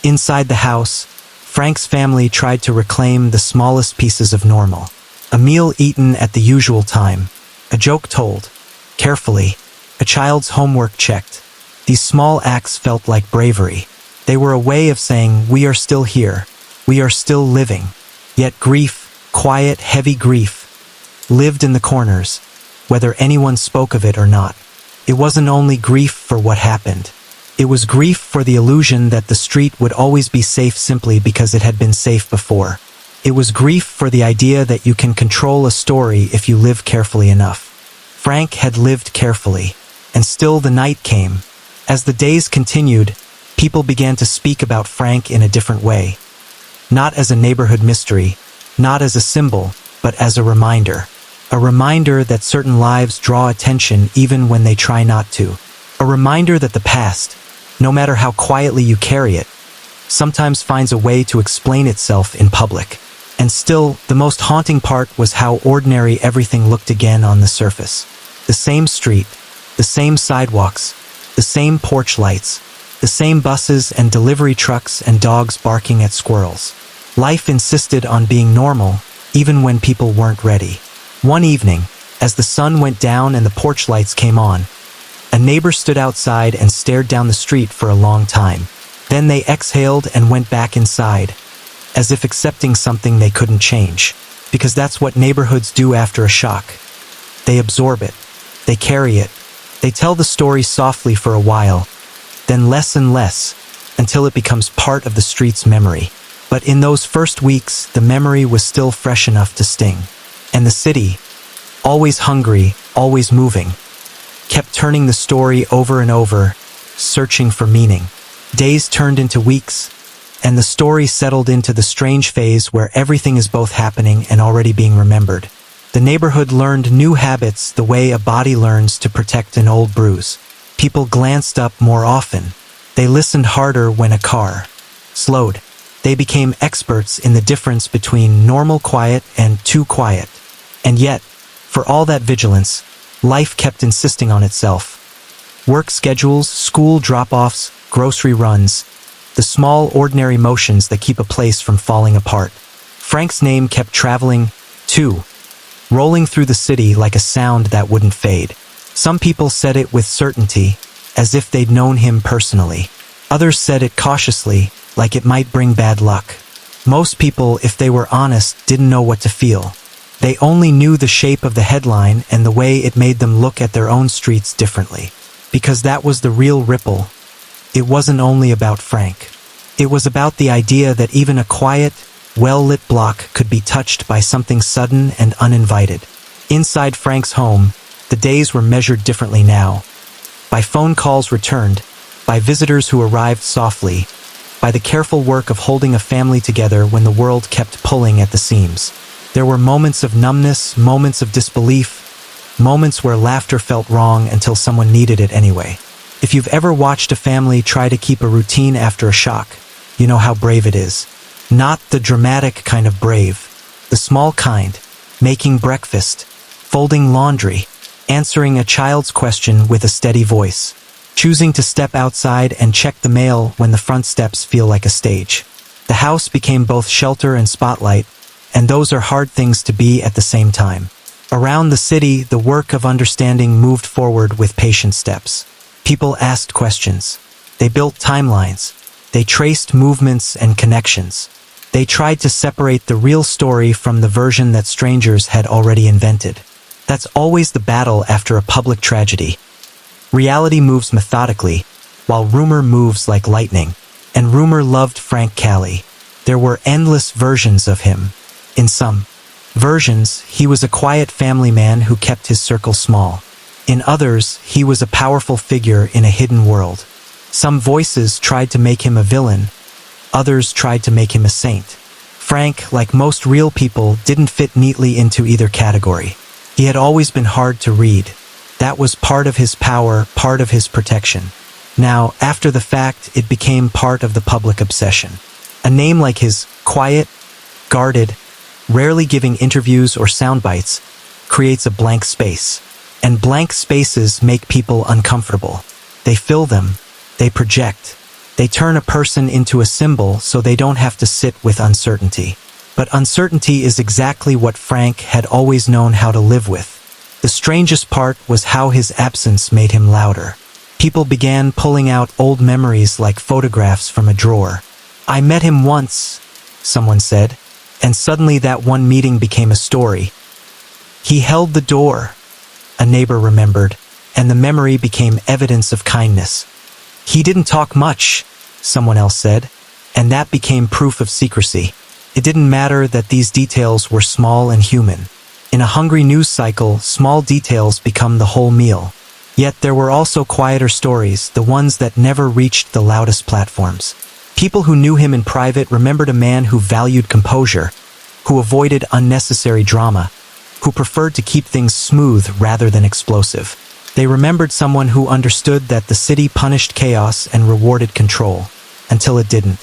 Inside the house, Frank's family tried to reclaim the smallest pieces of normal. A meal eaten at the usual time, a joke told, carefully, a child's homework checked. These small acts felt like bravery. They were a way of saying, we are still here, we are still living. Yet grief, quiet, heavy grief, lived in the corners, whether anyone spoke of it or not. It wasn't only grief for what happened. It was grief for the illusion that the street would always be safe simply because it had been safe before. It was grief for the idea that you can control a story if you live carefully enough. Frank had lived carefully, and still the night came. As the days continued, people began to speak about Frank in a different way. Not as a neighborhood mystery, not as a symbol, but as a reminder. A reminder that certain lives draw attention even when they try not to. A reminder that the past, no matter how quietly you carry it, sometimes finds a way to explain itself in public. And still, the most haunting part was how ordinary everything looked again on the surface. The same street, the same sidewalks, the same porch lights, the same buses and delivery trucks and dogs barking at squirrels. Life insisted on being normal, even when people weren't ready. One evening, as the sun went down and the porch lights came on, a neighbor stood outside and stared down the street for a long time. Then they exhaled and went back inside, as if accepting something they couldn't change. Because that's what neighborhoods do after a shock. They absorb it. They carry it. They tell the story softly for a while, then less and less, until it becomes part of the street's memory. But in those first weeks, the memory was still fresh enough to sting. And the city, always hungry, always moving, kept turning the story over and over, searching for meaning. Days turned into weeks, and the story settled into the strange phase where everything is both happening and already being remembered. The neighborhood learned new habits the way a body learns to protect an old bruise. People glanced up more often. They listened harder when a car slowed. They became experts in the difference between normal quiet and too quiet. And yet, for all that vigilance, life kept insisting on itself. Work schedules, school drop-offs, grocery runs, the small, ordinary motions that keep a place from falling apart. Frank's name kept traveling, too, rolling through the city like a sound that wouldn't fade. Some people said it with certainty, as if they'd known him personally. Others said it cautiously, like it might bring bad luck. Most people, if they were honest, didn't know what to feel. They only knew the shape of the headline and the way it made them look at their own streets differently. Because that was the real ripple. It wasn't only about Frank. It was about the idea that even a quiet, well-lit block could be touched by something sudden and uninvited. Inside Frank's home, the days were measured differently now. By phone calls returned, by visitors who arrived softly, by the careful work of holding a family together when the world kept pulling at the seams. There were moments of numbness, moments of disbelief, moments where laughter felt wrong until someone needed it anyway. If you've ever watched a family try to keep a routine after a shock, you know how brave it is. Not the dramatic kind of brave, the small kind, making breakfast, folding laundry, answering a child's question with a steady voice, choosing to step outside and check the mail when the front steps feel like a stage. The house became both shelter and spotlight, and those are hard things to be at the same time. Around the city, the work of understanding moved forward with patient steps. People asked questions. They built timelines. They traced movements and connections. They tried to separate the real story from the version that strangers had already invented. That's always the battle after a public tragedy. Reality moves methodically, while rumor moves like lightning. And rumor loved Frank Cali. There were endless versions of him. In some versions, he was a quiet family man who kept his circle small. In others, he was a powerful figure in a hidden world. Some voices tried to make him a villain. Others tried to make him a saint. Frank, like most real people, didn't fit neatly into either category. He had always been hard to read. That was part of his power, part of his protection. Now, after the fact, it became part of the public obsession. A name like his, quiet, guarded, rarely giving interviews or sound bites, creates a blank space. And blank spaces make people uncomfortable. They fill them. They project. They turn a person into a symbol so they don't have to sit with uncertainty. But uncertainty is exactly what Frank had always known how to live with. The strangest part was how his absence made him louder. People began pulling out old memories like photographs from a drawer. "I met him once," someone said, and suddenly that one meeting became a story. "He held the door," a neighbor remembered, and the memory became evidence of kindness. "He didn't talk much," someone else said, and that became proof of secrecy. It didn't matter that these details were small and human. In a hungry news cycle, small details become the whole meal. Yet there were also quieter stories, the ones that never reached the loudest platforms. People who knew him in private remembered a man who valued composure, who avoided unnecessary drama, who preferred to keep things smooth rather than explosive. They remembered someone who understood that the city punished chaos and rewarded control, until it didn't.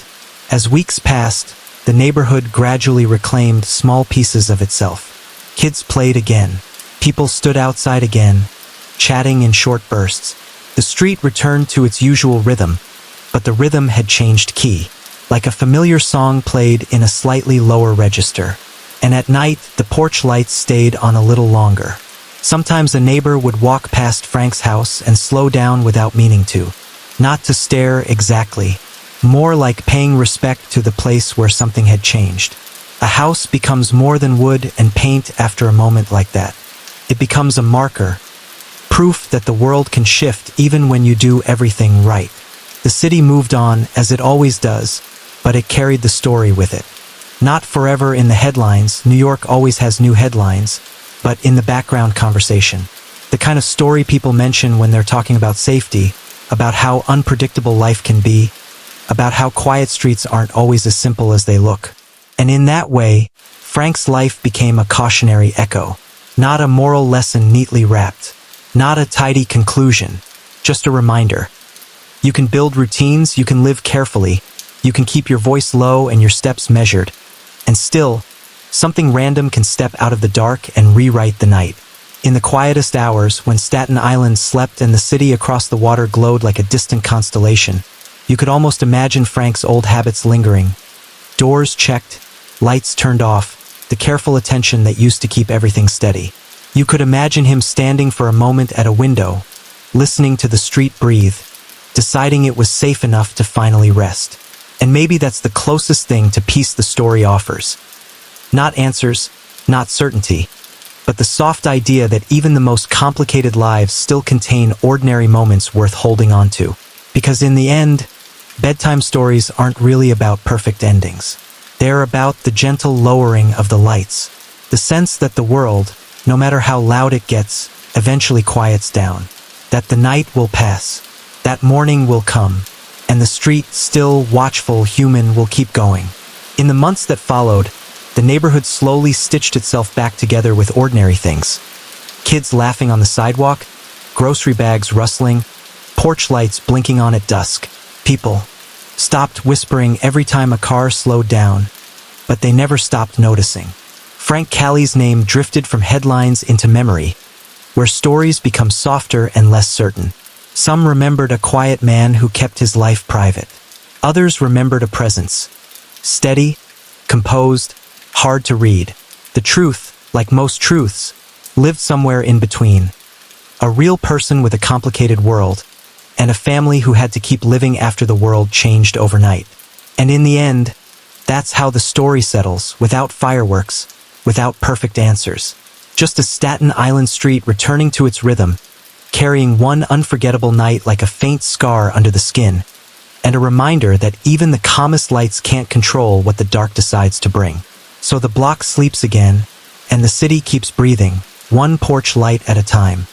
As weeks passed, the neighborhood gradually reclaimed small pieces of itself. Kids played again. People stood outside again, chatting in short bursts. The street returned to its usual rhythm, but the rhythm had changed key, like a familiar song played in a slightly lower register. And at night, the porch lights stayed on a little longer. Sometimes a neighbor would walk past Frank's house and slow down without meaning to. Not to stare exactly, more like paying respect to the place where something had changed. A house becomes more than wood and paint after a moment like that. It becomes a marker, proof that the world can shift even when you do everything right. The city moved on, as it always does, but it carried the story with it. Not forever in the headlines, New York always has new headlines, but in the background conversation. The kind of story people mention when they're talking about safety, about how unpredictable life can be, about how quiet streets aren't always as simple as they look. And in that way, Frank's life became a cautionary echo, not a moral lesson neatly wrapped, not a tidy conclusion, just a reminder. You can build routines, you can live carefully, you can keep your voice low and your steps measured, and still, something random can step out of the dark and rewrite the night. In the quietest hours, when Staten Island slept and the city across the water glowed like a distant constellation, you could almost imagine Frank's old habits lingering. Doors checked, lights turned off, the careful attention that used to keep everything steady. You could imagine him standing for a moment at a window, listening to the street breathe, deciding it was safe enough to finally rest. And maybe that's the closest thing to peace the story offers. Not answers, not certainty, but the soft idea that even the most complicated lives still contain ordinary moments worth holding on to. Because in the end, bedtime stories aren't really about perfect endings. They're about the gentle lowering of the lights, the sense that the world, no matter how loud it gets, eventually quiets down, that the night will pass, that morning will come, and the street, still, watchful, human, will keep going. In the months that followed, the neighborhood slowly stitched itself back together with ordinary things. Kids laughing on the sidewalk, grocery bags rustling, porch lights blinking on at dusk. People stopped whispering every time a car slowed down, but they never stopped noticing. Frank Cali's name drifted from headlines into memory, where stories become softer and less certain. Some remembered a quiet man who kept his life private. Others remembered a presence, steady, composed, hard to read. The truth, like most truths, lived somewhere in between. A real person with a complicated world, and a family who had to keep living after the world changed overnight. And in the end, that's how the story settles, without fireworks, without perfect answers. Just a Staten Island street returning to its rhythm, carrying one unforgettable night like a faint scar under the skin, and a reminder that even the calmest lights can't control what the dark decides to bring. So the block sleeps again, and the city keeps breathing, one porch light at a time.